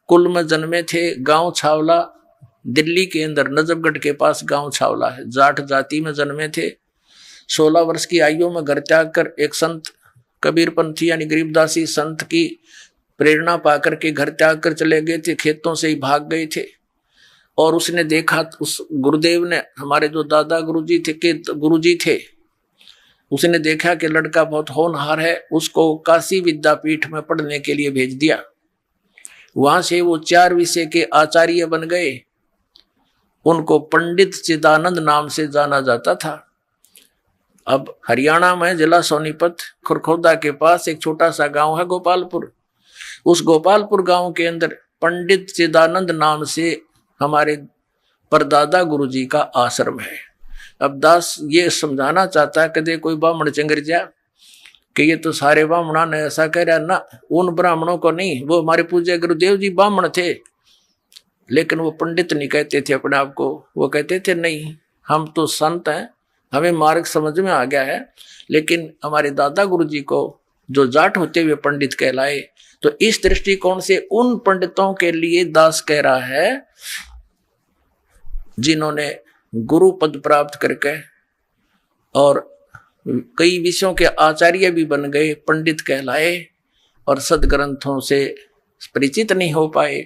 कुल में जन्मे थे, गांव छावला, दिल्ली के अंदर नजफगढ़ के पास गांव छावला है, जाट जाति में जन्मे थे। 16 वर्ष की आयु में घर त्याग कर एक संत कबीरपंथी यानी गरीबदासी संत की प्रेरणा पाकर के घर त्याग कर चले गए थे, खेतों से ही भाग गए थे। और उसने देखा, उस गुरुदेव ने, हमारे जो दादा गुरुजी थे के गुरुजी थे, उसने देखा कि लड़का बहुत होनहार है, उसको काशी विद्यापीठ में पढ़ने के लिए भेज दिया। वहां से वो 4 विषय के आचार्य बन गए। उनको पंडित चिदानंद नाम से जाना जाता था। अब हरियाणा में जिला सोनीपत खुरखोदा के पास एक छोटा सा गांव है गोपालपुर। उस गोपालपुर गांव के अंदर पंडित चिदानंद नाम से हमारे परदादा गुरुजी का आश्रम है। अब दास ये समझाना चाहता है, कदे कोई ब्राह्मण चंगर जा कि ये तो सारे ब्राह्मणों ने ऐसा कह रहा ना, उन ब्राह्मणों को नहीं, वो हमारे पूज्य गुरुदेव जी ब्राह्मण थे, लेकिन वो पंडित नहीं कहते थे अपने आप को। वो कहते थे नहीं, हम तो संत हैं, हमें मार्ग समझ में आ गया है। लेकिन हमारे दादा गुरुजी को जो जाट होते हुए पंडित कहलाए, तो इस दृष्टिकोण से उन पंडितों के लिए दास कह रहा है जिन्होंने गुरु पद प्राप्त करके और कई विषयों के आचार्य भी बन गए, पंडित कहलाए और सदग्रंथों से परिचित नहीं हो पाए।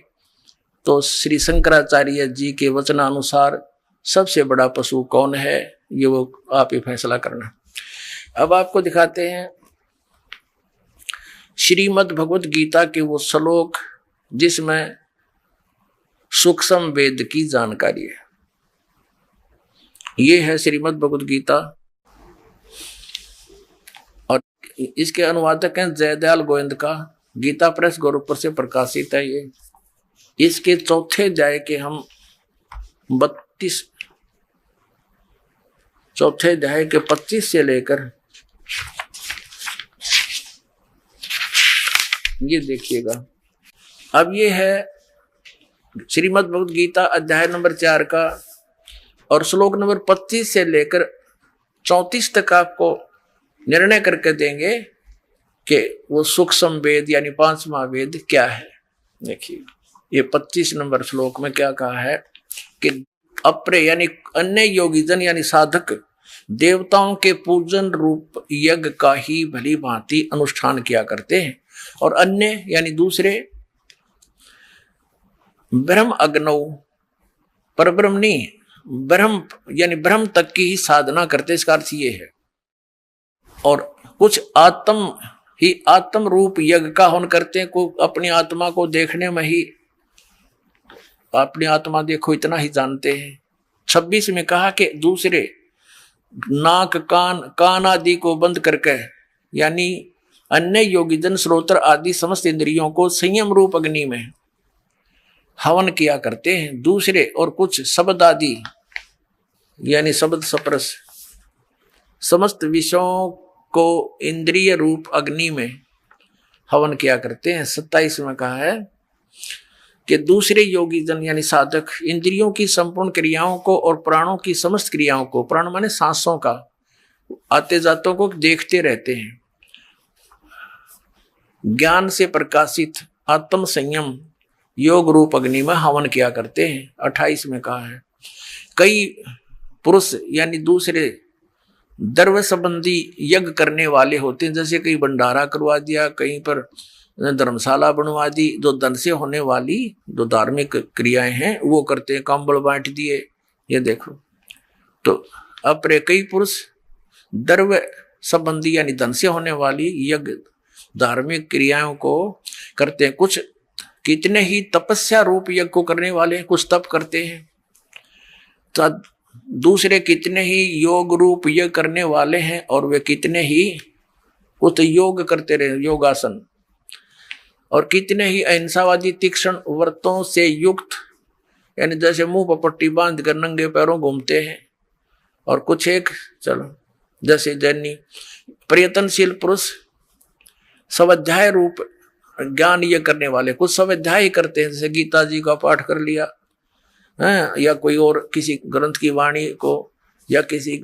तो श्री शंकराचार्य जी के वचनानुसार सबसे बड़ा पशु कौन है, ये वो आप ही फैसला करना। अब आपको दिखाते हैं श्रीमद् भगवत गीता के वो श्लोक जिसमें सूक्ष्म वेद की जानकारी है। ये है श्रीमद् भगवत गीता और इसके अनुवादक हैं जयदयाल गोविंद का, गीता प्रेस गोरखपुर से प्रकाशित है। ये इसके चौथे अध्याय के हम 32 चौथे अध्याय के 25 से लेकर ये देखिएगा। अब ये है श्रीमद् भगवत गीता अध्याय नंबर 4 का और श्लोक नंबर 25 से लेकर 34 तक आपको निर्णय करके देंगे कि वो सूक्ष्म वेद यानी 5वां वेद क्या है। देखिए ये 25 नंबर श्लोक में क्या कहा है कि अपरे यानी अन्य योगीजन यानी साधक देवताओं के पूजन रूप यज्ञ का ही भली भांति अनुष्ठान किया करते हैं, और अन्य यानी दूसरे ब्रह्म अग्नौ पर ब्रह्म नहीं, ब्रह्म यानी ब्रह्म तक की ही साधना करते। इसका अर्थ ये है। और कुछ आत्म रूप यज्ञ का हवन करते हैं, को अपनी आत्मा को देखने में ही, अपनी आत्मा देखो इतना ही जानते हैं। 26 में कहा कि दूसरे नाक कान आदि को बंद करके यानी अन्य योगीजन श्रोत्र आदि समस्त इंद्रियों को संयम रूप अग्नि में हवन किया करते हैं। दूसरे और कुछ शब्द आदि यानी शब्द सप्रस समस्त विषयों को इंद्रिय रूप अग्नि में हवन किया करते हैं। 27 में कहा है कि दूसरे योगी जन यानी साधक इंद्रियों की संपूर्ण क्रियाओं को और प्राणों की समस्त क्रियाओं को, प्राण माने सांसों का, आते जातों को देखते रहते हैं। ज्ञान से प्रकाशित आत्म संयम योग रूप अग्नि में हवन किया करते हैं। 28 में कहा है कई पुरुष यानी दूसरे द्रव्य संबंधी यज्ञ करने वाले होते हैं, जैसे कहीं भंडारा करवा दिया, कहीं पर धर्मशाला बनवा दी, जो धन से होने वाली जो धार्मिक क्रियाएं हैं वो करते हैं, कंबल बांट दिए, ये देखो। तो अपरे कई पुरुष द्रव्य संबंधी यानी धन से होने वाली यज्ञ धार्मिक क्रियाओं को करते हैं। कुछ कितने ही तपस्या रूप यज्ञ को करने वाले हैं, कुछ तप करते हैं, तो दूसरे कितने ही योग रूप यज्ञ करने वाले हैं और वे कितने ही कुछ योग करते रहे, योगासन, और कितने ही अहिंसावादी तीक्ष्ण व्रतों से युक्त यानी जैसे मुंह पर पट्टी बांध कर नंगे पैरों घूमते हैं, और कुछ एक चलो जैसे जैनी प्रयत्नशील पुरुष स्वाध्याय रूप ज्ञान ये करने वाले, कुछ स्वाध्याय करते हैं, जैसे गीता जी का पाठ कर लिया है, या कोई और किसी ग्रंथ की वाणी को, या किसी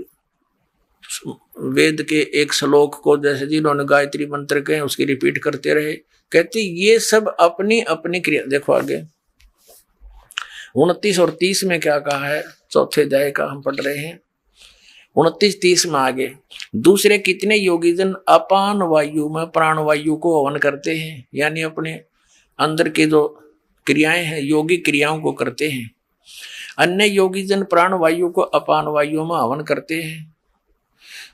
वेद के एक श्लोक को, जैसे जिन्होंने गायत्री मंत्र के उसकी रिपीट करते रहे। कहते ये सब अपनी अपनी क्रिया। देखो आगे 29 और 30 में क्या कहा है, चौथे अध्याय का हम पढ़ रहे हैं। 29-30 में आगे दूसरे कितने योगीजन अपान वायु में प्राण वायु को हवन करते हैं, यानी अपने अंदर के जो क्रियाएं हैं योगी क्रियाओं को करते हैं। अन्य योगीजन प्राण वायु को अपान वायु में हवन करते हैं।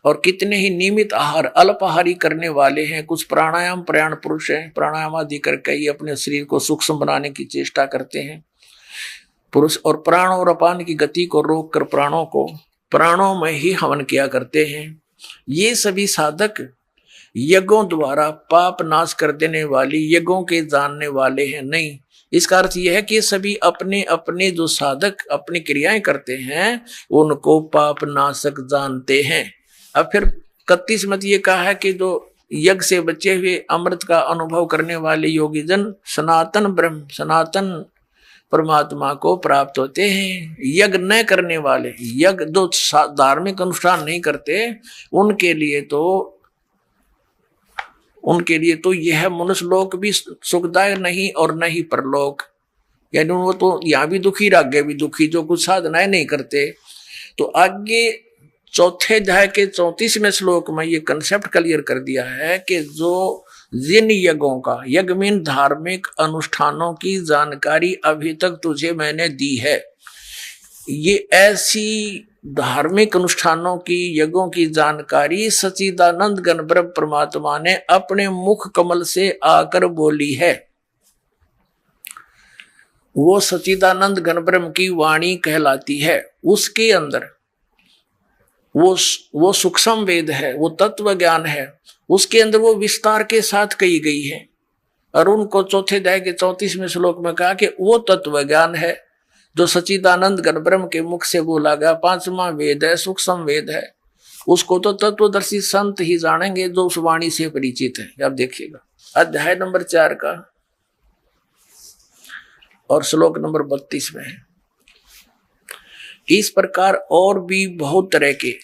और कितने ही नियमित आहार अल्पाहारी करने वाले हैं, कुछ प्राणायाम प्रयाण पुरुष हैं, प्राणायाम आदि करके ही अपने शरीर को सूक्ष्म बनाने की चेष्टा करते हैं पुरुष, और प्राण और अपान की गति को रोक कर प्राणों को प्राणों में ही हवन किया करते हैं। ये सभी साधक यज्ञों द्वारा पाप नाश कर देने वाली यज्ञों के जानने वाले हैं नहीं। इसका अर्थ यह है कि सभी अपने अपने जो साधक अपनी क्रियाएं करते हैं उनको पाप नाशक जानते हैं। अब फिर 31 में ये कहा है कि जो यज्ञ से बचे हुए अमृत का अनुभव करने वाले योगी जन सनातन ब्रह्म सनातन परमात्मा को प्राप्त होते हैं। यज्ञ न करने वाले, यज्ञ जो धार्मिक अनुष्ठान नहीं करते, उनके लिए तो यह मनुष्य लोक भी सुखदायक नहीं और न ही परलोक, यानी वो तो यहाँ भी दुखी और आगे भी दुखी, जो कुछ साधनाएं नहीं करते। तो आगे चौथे अध्याय के 34वें श्लोक में ये कंसेप्ट क्लियर कर दिया है कि जो जिन यज्ञों का, यज्ञ मीन धार्मिक अनुष्ठानों की जानकारी अभी तक तुझे मैंने दी है, ये ऐसी धार्मिक अनुष्ठानों की यज्ञों की जानकारी सच्चिदानंद घन ब्रह्म परमात्मा ने अपने मुख कमल से आकर बोली है। वो सच्चिदानंद घन ब्रह्म की वाणी कहलाती है। उसके अंदर वो सूक्ष्म वेद है, वो तत्व ज्ञान है, उसके अंदर वो विस्तार के साथ कही गई है। और उनको चौथे अध्याय के 34वें श्लोक में कहा कि वो तत्व ज्ञान है जो सच्चिदानंद घन ब्रह्म के मुख से बोला गया, 5वां वेद है, सूक्ष्म वेद है। उसको तो तत्वदर्शी संत ही जानेंगे जो उस वाणी से परिचित है। आप देखिएगा अध्याय नंबर 4 का और श्लोक नंबर 32 में है। इस प्रकार और भी बहुत तरह के,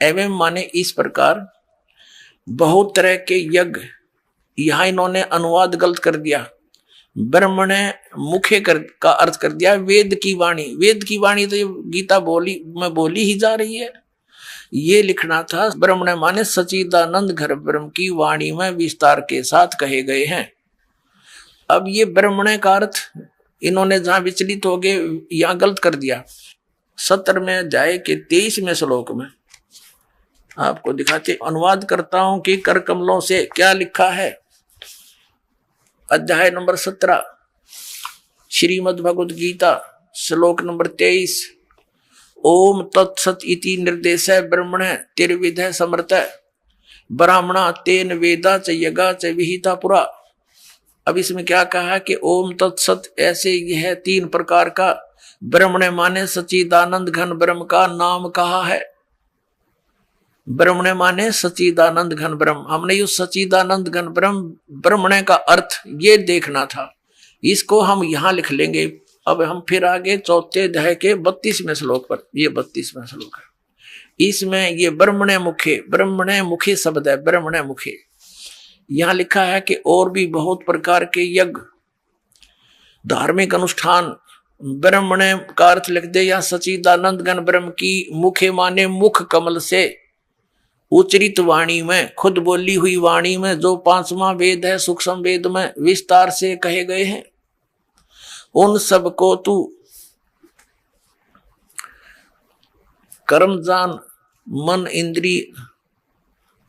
एवं माने इस प्रकार बहुत तरह के यज्ञ, यहां इन्होंने अनुवाद गलत कर दिया, ब्रह्मण मुखे का अर्थ कर दिया वेद की वाणी। वेद की वाणी तो गीता बोली ही जा रही है, ये लिखना था ब्रह्मण माने सच्चिदानंद घन ब्रह्म की वाणी में विस्तार के साथ कहे गए हैं। अब ये ब्रह्मण का अर्थ इन्होंने जहां विचलित हो गए यहां गलत कर दिया। 17वें अध्याय के 23वें श्लोक में आपको दिखाते अनुवाद करता हूं कि कर कमलों से क्या लिखा है। अध्याय नंबर 17 श्रीमद् भगवद गीता श्लोक नंबर 23 ओम तत्सत इति निर्देश ब्रह्मण तिर्विध समर्थ ब्राह्मणा तेन वेदा च यगा च विहिता पुरा। अब इसमें क्या कहा कि ओम तत्सत, ऐसे यह 3 प्रकार का ब्रह्मण माने सच्चिदानंद घन ब्रह्म का नाम कहा है। ब्रह्मणे माने सच्चिदानंद घन ब्रह्म। हमने ये सच्चिदानंद घन ब्रह्म ब्रह्मणे का अर्थ ये देखना था, इसको हम यहाँ लिख लेंगे। अब हम फिर आगे चौथे अध्याय के 32वें श्लोक पर, ये 32वां श्लोक है, इसमें ये ब्रह्मणे मुखे शब्द है, ब्रह्मणे मुखे। यहाँ लिखा है कि और भी बहुत प्रकार के यज्ञ धार्मिक अनुष्ठान ब्रह्मणे का अर्थ लिख दे, या सच्चिदानंद घन ब्रह्म की मुखे माने मुख कमल से उच्चरित वाणी में, खुद बोली हुई वाणी में जो 5वां वेद है सूक्ष्म वेद में विस्तार से कहे गए हैं, उन सब को तू कर्म जान, मन इंद्रिय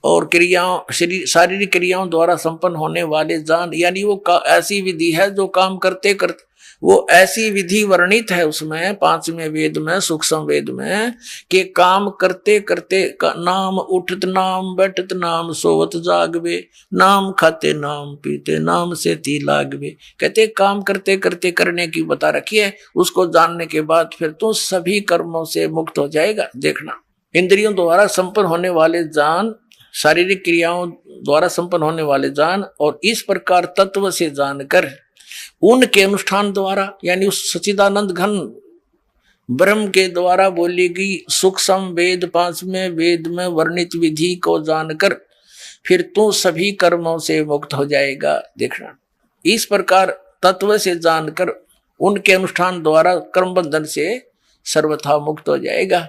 और क्रियाओं शारीरिक क्रियाओं द्वारा संपन्न होने वाले जान, यानी वो ऐसी विधि है जो काम करते करते, वो ऐसी विधि वर्णित है उसमें 5वें वेद में सूक्ष्म वेद में कि काम करते करते नाम उठत नाम बैठत नाम सोवत जागवे, नाम खाते नाम पीते नाम से ती लागवे। कहते काम करते करते करने की बता रखी है, उसको जानने के बाद फिर तो सभी कर्मों से मुक्त हो जाएगा। देखना, इंद्रियों द्वारा संपन्न होने वाले जान, शारीरिक क्रियाओं द्वारा संपन्न होने वाले जान, और इस प्रकार तत्व से जानकर उनके अनुष्ठान द्वारा, यानी उस सच्चिदानंद घन ब्रह्म के द्वारा बोली गई सूक्ष्म वेद 5वें वेद में वर्णित विधि को जानकर फिर तू सभी कर्मों से मुक्त हो जाएगा। देखना, इस प्रकार तत्व से जानकर उनके अनुष्ठान द्वारा कर्म बंधन से सर्वथा मुक्त हो जाएगा।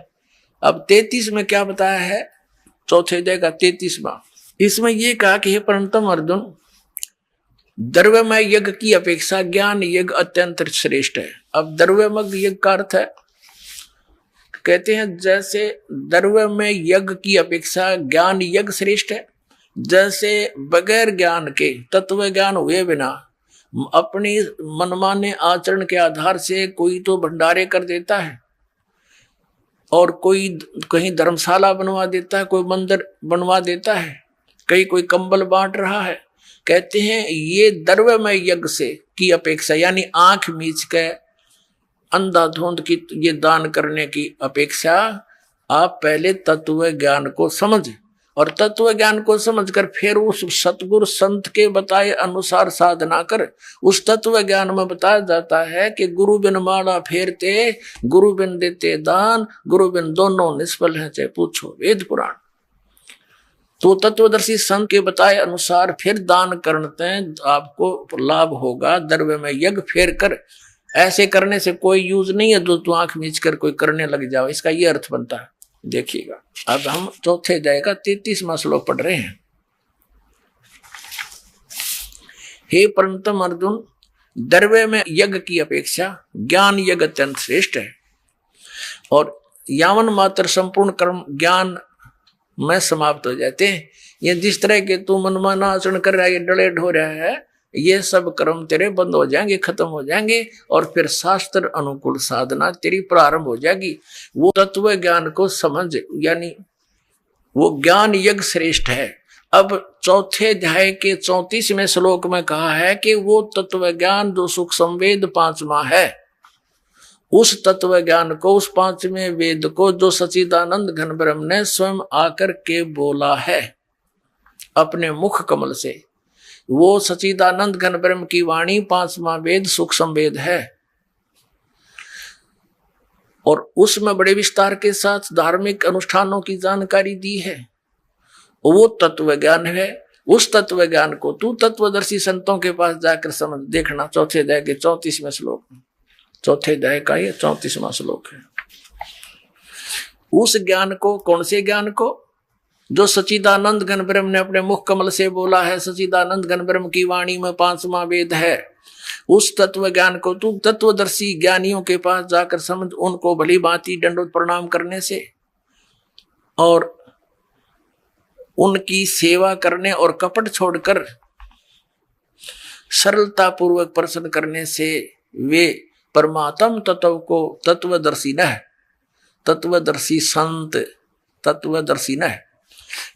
अब 33 में क्या बताया है, चौथे अध्याय का 33वां, इसमें यह कहा कि हे परंतम अर्जुन, द्रव्यमय यज्ञ की अपेक्षा ज्ञान यज्ञ अत्यंत श्रेष्ठ है। अब द्रव्यमय यज्ञ का अर्थ है, कहते हैं जैसे द्रव्यमय यज्ञ की अपेक्षा ज्ञान यज्ञ श्रेष्ठ है, जैसे बगैर ज्ञान के तत्व ज्ञान हुए बिना अपनी मनमाने आचरण के आधार से कोई तो भंडारे कर देता है, और कोई कहीं धर्मशाला बनवा देता है, कोई मंदिर बनवा देता है, कहीं कोई कंबल बांट रहा है। कहते हैं ये द्रव्यमय यज्ञ से की अपेक्षा, यानी आंख मीच के अंधाधुंध की ये दान करने की अपेक्षा आप पहले तत्व ज्ञान को समझ, और तत्व ज्ञान को समझकर फिर उस सतगुरु संत के बताए अनुसार साधना कर। उस तत्व ज्ञान में बताया जाता है कि गुरु बिन माला फेरते, गुरु बिन देते दान, गुरु बिन दोनों निष्फल है, चाहे पूछो वेद पुराण। तो तत्वदर्शी संत के बताए अनुसार फिर दान करते हैं, आपको लाभ होगा। द्रव्य में यज्ञ फेर कर, ऐसे करने से कोई यूज नहीं है जो तू आंख मीच कर कोई करने लग जाओ, इसका ये अर्थ बनता है। देखिएगा, अब हम चौथे अध्याय का 33वां श्लोक पढ़ रहे हैं। हे परंतम अर्जुन, द्रव्य में यज्ञ की अपेक्षा ज्ञान यज्ञ अत्यंत श्रेष्ठ है, और यावन मात्र संपूर्ण कर्म ज्ञान में समाप्त हो जाते हैं। ये जिस तरह के तू मनमाना आचरण कर रहा है, ये डले ढो रहा है, ये सब कर्म तेरे बंद हो जाएंगे, खत्म हो जाएंगे, और फिर शास्त्र अनुकूल साधना तेरी प्रारंभ हो जाएगी। वो तत्व ज्ञान को समझ, यानी वो ज्ञान यज्ञ श्रेष्ठ है। अब चौथे अध्याय के 34वें श्लोक में कहा है कि वो तत्व ज्ञान जो सूक्ष्म वेद 5वां है, उस तत्व ज्ञान को, उस 5वें वेद को जो सच्चिदानंद घन ब्रह्म ने स्वयं आकर के बोला है अपने मुख कमल से, वो सच्चिदानंद घन ब्रह्म की वाणी 5वां वेद सूक्ष्म वेद है, और उसमें बड़े विस्तार के साथ धार्मिक अनुष्ठानों की जानकारी दी है। वो तत्व ज्ञान है। उस तत्व ज्ञान को तू तत्वदर्शी संतों के पास जाकर समझ। देखना, चौथे अध्याय के 34वें श्लोक, चौथे अध्याय का ये 34वां श्लोक है। उस ज्ञान को, कौन से ज्ञान को, जो सच्चिदानंद घन ब्रह्म ने अपने मुख कमल से बोला है, सच्चिदानंद घन ब्रह्म की वाणी में 5वां वेद है, उस तत्व ज्ञान को तू तत्वदर्शी ज्ञानियों के पास जाकर समझ। उनको भली भांति दंडवत प्रणाम करने से और उनकी सेवा करने और कपट छोड़कर सरलता पूर्वक प्रसन्न करने से वे परमात्म तत्व को तत्वदर्शी न है, तत्वदर्शी संत तत्वदर्शी न है,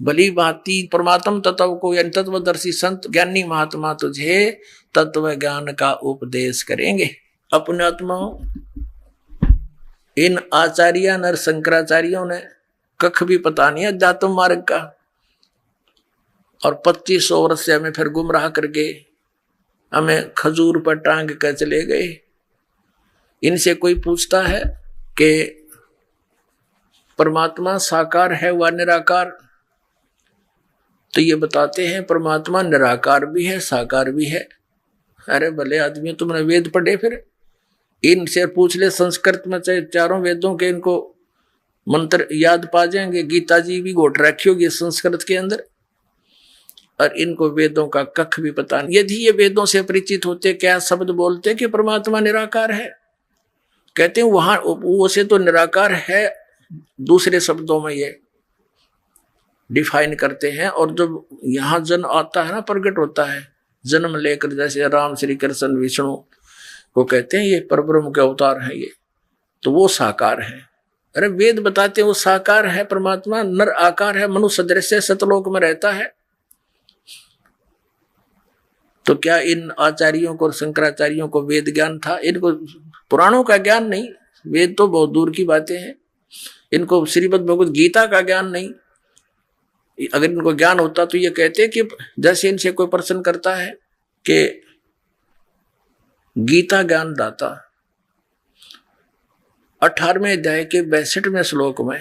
भली भांति परमात्म तत्व को, यानी तत्वदर्शी संत ज्ञानी महात्मा तुझे तत्व ज्ञान का उपदेश करेंगे। अपने आत्माओं, इन आचार्य नर शंकराचार्यों ने कख भी पता नहीं अध्यात्म मार्ग का, और 2500 वर्ष से हमें फिर गुमराह करके हमें खजूर पर टांग कर चले गए। इनसे कोई पूछता है कि परमात्मा साकार है व निराकार, तो ये बताते हैं परमात्मा निराकार भी है साकार भी है। अरे भले आदमी, तुमने वेद पढ़े? फिर इनसे पूछ ले संस्कृत में, चाहे चारों वेदों के इनको मंत्र याद पा जाएंगे। गीता जी भी घोट रखी होगी संस्कृत के अंदर, और इनको वेदों का कख भी पता नहीं। यदि ये वेदों से परिचित होते, क्या शब्द बोलते कि परमात्मा निराकार है? कहते हैं वहां वो से तो निराकार है, दूसरे शब्दों में ये डिफाइन करते हैं। और जब यहाँ जन्म आता है ना, प्रकट होता है, जन्म लेकर, जैसे राम श्री कृष्ण विष्णु को कहते हैं ये परब्रह्म के अवतार है ये, तो वो साकार है। अरे वेद बताते हैं वो साकार है, परमात्मा नर आकार है, मनुष्य सदृश से सतलोक में रहता है। तो क्या इन आचार्यों को और शंकराचार्यों को वेद ज्ञान था? इनको पुराणों का ज्ञान नहीं, वेद तो बहुत दूर की बातें हैं। इनको श्रीमद् भगवद गीता का ज्ञान नहीं। अगर इनको ज्ञान होता तो ये कहते कि जैसे इनसे कोई प्रश्न करता है कि गीता ज्ञान दाता 18वें अध्याय के 62वें श्लोक में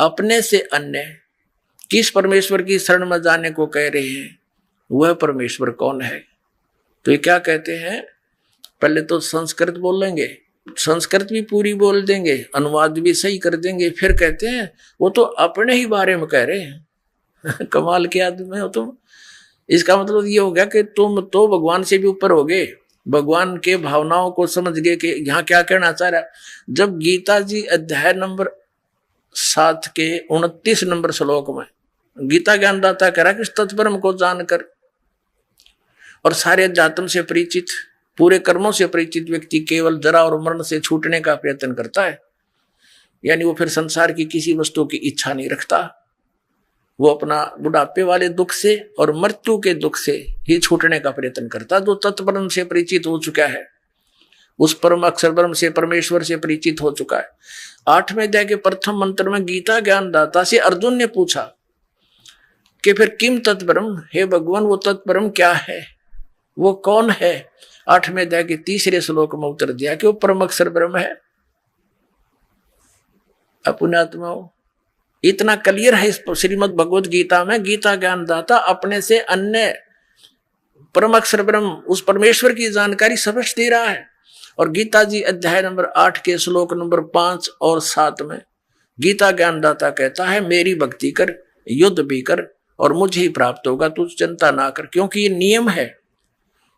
अपने से अन्य किस परमेश्वर की शरण में जाने को कह रहे हैं, वह परमेश्वर कौन है? तो ये क्या कहते हैं, पहले तो संस्कृत बोल लेंगे, संस्कृत भी पूरी बोल देंगे, अनुवाद भी सही कर देंगे, फिर कहते हैं वो तो अपने ही बारे में कह रहे हैं। कमाल के आदमी हो तुम। इसका मतलब ये हो गया कि तुम तो भगवान से भी ऊपर हो गए, भगवान के भावनाओं को समझ गए कि यहाँ क्या कहना चाह रहा है। जब गीता जी अध्याय नंबर 7 के 29 नंबर श्लोक में गीता ज्ञानदाता कह रहा है कि तत्परम को जानकर और सारे अध्यात्म से परिचित, पूरे कर्मों से परिचित व्यक्ति केवल जरा और मरण से छूटने का प्रयत्न करता है। यानी वो फिर संसार की किसी वस्तु की इच्छा नहीं रखता, वो अपना बुढ़ापे वाले दुख से और मृत्यु के दुख से ही छूटने का प्रयत्न करता। जो तत्परम से परिचित हो चुका है, उस परम अक्षर ब्रह्म से, परमेश्वर से परिचित हो चुका है। 8वें अध्याय के प्रथम मंत्र में गीता ज्ञानदाता से अर्जुन ने पूछा कि फिर किम तत्परम, हे भगवान वो तत्परम क्या है, वो कौन है? 8वें अध्याय के 3 श्लोक में उत्तर दिया कि वो परम अक्षर ब्रह्म है। पुण्यात्माओं, इतना क्लियर है इस श्रीमद् भगवद गीता में। गीता ज्ञानदाता अपने से अन्य परम अक्षर ब्रह्म, उस परमेश्वर की जानकारी स्पष्ट दे रहा है। और गीता जी अध्याय नंबर 8 के श्लोक नंबर 5 और 7 में गीता ज्ञानदाता कहता है, मेरी भक्ति कर, युद्ध भी कर और मुझे ही प्राप्त होगा, तू चिंता ना कर। क्योंकि ये नियम है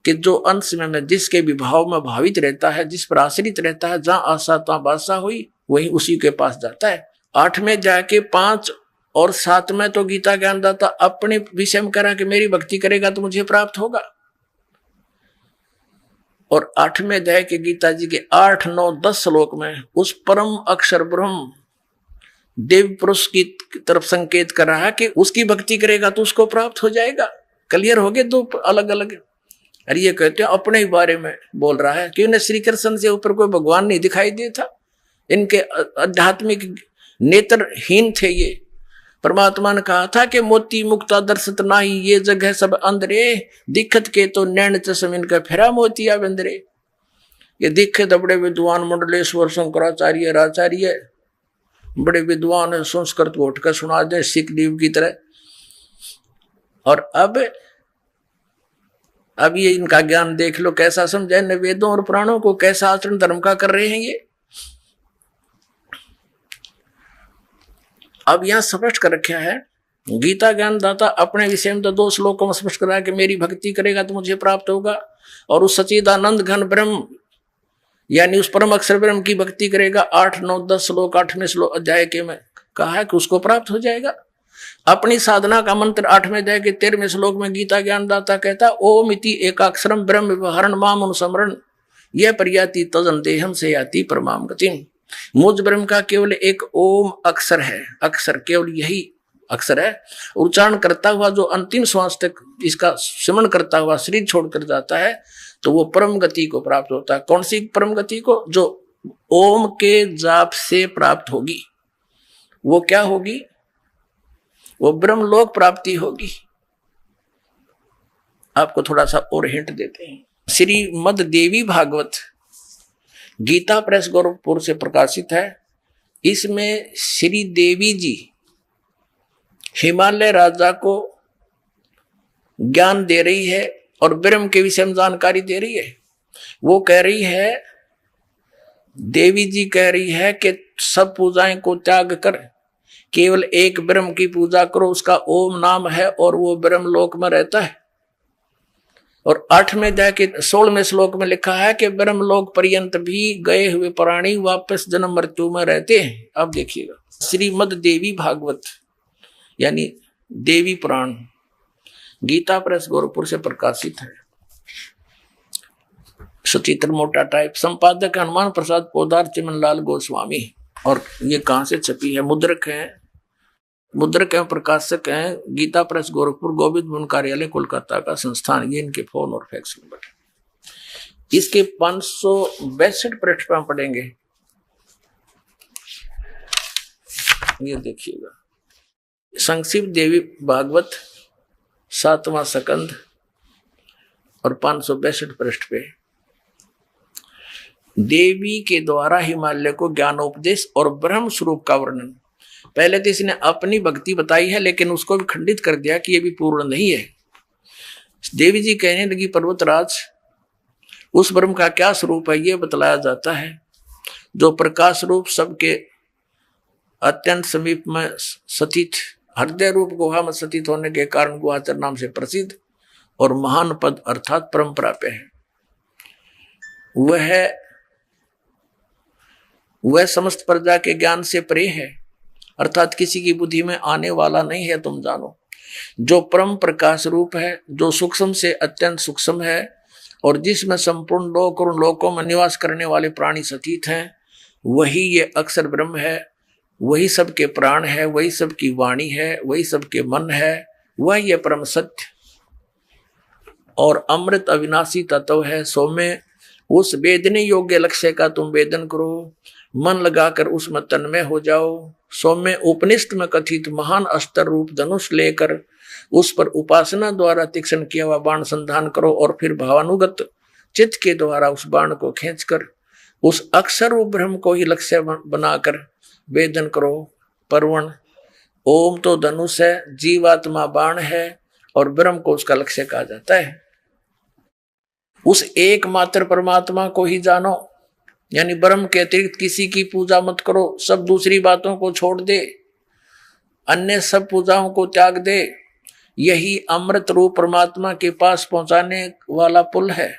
कि जो अंश में जिसके विभाव में भावित रहता है, जिस पर आश्रित रहता है, जहां आशा तहां बादशाह हुई, वही उसी के पास जाता है। 8 में जाके 5 और 7 में तो गीता ज्ञानदाता अपने विषय में करा कि मेरी भक्ति करेगा तो मुझे प्राप्त होगा। और 8वें अध्याय के गीता जी के 8, 9, 10 श्लोक में उस परम अक्षर ब्रह्म देव पुरुष की तरफ संकेत कर रहा है कि उसकी भक्ति करेगा तो उसको प्राप्त हो जाएगा। क्लियर हो गए दो अलग अलग। अरे ये कहते हैं अपने ही बारे में बोल रहा है कि उन्हें श्री कृष्ण से ऊपर कोई भगवान नहीं दिखाई देता। इनके आध्यात्मिक नेत्रहीन थे ये। परमात्मा ने कहा था कि मोती मुक्ता दर्शत नाही, ये जगह सब अंदरे, दिखत के तो नैन चश्म इनका फेरा मोतिया बंदरे। ये दिखे तो बड़े विद्वान मंडलेश्वर शंकराचार्य आचार्य बड़े विद्वान है, संस्कृत को उठकर सुना दे सिख दीव की तरह। और अब ये इनका ज्ञान देख लो कैसा समझे, न वेदों और पुराणों को कैसा आचरण धर्म का कर रहे हैं ये। अब यहां स्पष्ट कर रखा है गीता ज्ञानदाता अपने विषय में तो 2 श्लोकों में स्पष्ट कर रहा है कि मेरी भक्ति करेगा तो मुझे प्राप्त होगा, और उस सच्चिदानंद घन ब्रह्म यानी उस परम अक्षर ब्रह्म की भक्ति करेगा 8, 9, 10 श्लोक 8वें श्लोक अध्याय के में कहा है कि उसको प्राप्त हो जाएगा। अपनी साधना का मंत्र 8वें अध्याय के 13वें श्लोक में गीता ज्ञानदाता कहता ओम इति एकाक्षरम ब्रह्म व्यवहारण माम अनुस्मरण यह पर्याति तजन देहम से याति परमाम गतिम। मुझ ब्रह्म का केवल एक ओम अक्षर है, अक्षर केवल यही अक्षर है। उच्चारण करता हुआ जो अंतिम श्वास तक इसका स्मरण करता हुआ शरीर छोड़कर जाता है तो वो परम गति को प्राप्त होता है। कौन सी परम गति को? जो ओम के जाप से प्राप्त होगी। वो क्या होगी? वो ब्रह्मलोक प्राप्ति होगी। आपको थोड़ा सा और हिंट देते हैं। श्रीमद देवी भागवत गीता प्रेस गोरखपुर से प्रकाशित है। इसमें श्री देवी जी हिमालय राजा को ज्ञान दे रही है और ब्रह्म के विषय में जानकारी दे रही है। वो कह रही है, देवी जी कह रही है कि सब पूजाएं को त्याग कर केवल एक ब्रह्म की पूजा करो, उसका ओम नाम है और वो ब्रह्म लोक में रहता है। और 8वें अध्याय के 16वें श्लोक में लिखा है कि ब्रह्म लोक पर्यंत भी गए हुए प्राणी वापस जन्म मृत्यु में रहते हैं। अब देखिएगा, श्रीमद देवी भागवत यानी देवी पुराण गीता प्रेस गोरखपुर से प्रकाशित है। सचित्र मोटा टाइप, संपादक हनुमान प्रसाद पोदार चिमनलाल गोस्वामी। और ये कहां से छपी है? मुद्रक है, मुद्रक एवं प्रकाशक हैं गीता प्रेस गोरखपुर, गोविंद भवन कार्यालय कोलकाता का संस्थान। ये इनके फोन और फैक्स नंबर। इसके 562 पृष्ठ पर पढ़ेंगे। ये देखिएगा, संक्षिप्त देवी भागवत 7वां सकंद और 562 पृष्ठ पे देवी के द्वारा हिमालय को ज्ञानोपदेश और ब्रह्म स्वरूप का वर्णन। पहले तो इसने अपनी भक्ति बताई है, लेकिन उसको भी खंडित कर दिया कि ये भी पूर्ण नहीं है। देवी जी कहने लगी, पर्वतराज, उस ब्रह्म का क्या स्वरूप है ये बतलाया जाता है, जो प्रकाश रूप सबके अत्यंत समीप में स्थित, हृदय रूप गुहा में स्थित होने के कारण गुहाचर नाम से प्रसिद्ध और महान पद अर्थात परम प्राप्य है। वह समस्त प्रजा के ज्ञान से परे है, अर्थात किसी की बुद्धि में आने वाला नहीं है। तुम जानो, जो परम प्रकाश रूप है, जो सूक्ष्म से अत्यंत सूक्ष्म है और जिसमें संपूर्ण लोक और लोकों में निवास करने वाले प्राणी स्थित हैं, वही ये अक्षर ब्रह्म है, वही सबके प्राण है, वही सबकी वाणी है, वही सबके मन है, वह ये परम सत्य और अमृत अविनाशी तत्व है। सो में उस वेदने योग्य लक्ष्य का तुम वेदन करो, मन लगाकर उसमें तन्मय हो जाओ। सो में उपनिषद में कथित महान अस्त्र रूप धनुष लेकर उस पर उपासना द्वारा तीक्ष्ण किया हुआ बाण संधान करो और फिर भावानुगत चित्त के द्वारा उस बाण को खींचकर उस अक्षर रूप ब्रह्म को ही लक्ष्य बनाकर वेदन करो। परवण ओम तो धनुष है, जीवात्मा बाण है और ब्रह्म को उसका लक्ष्य कहा जाता है। उस एकमात्र परमात्मा को ही जानो, यानी ब्रह्म के अतिरिक्त किसी की पूजा मत करो। सब दूसरी बातों को छोड़ दे, अन्य सब पूजाओं को त्याग दे। यही अमृत रूप परमात्मा के पास पहुंचाने वाला पुल है।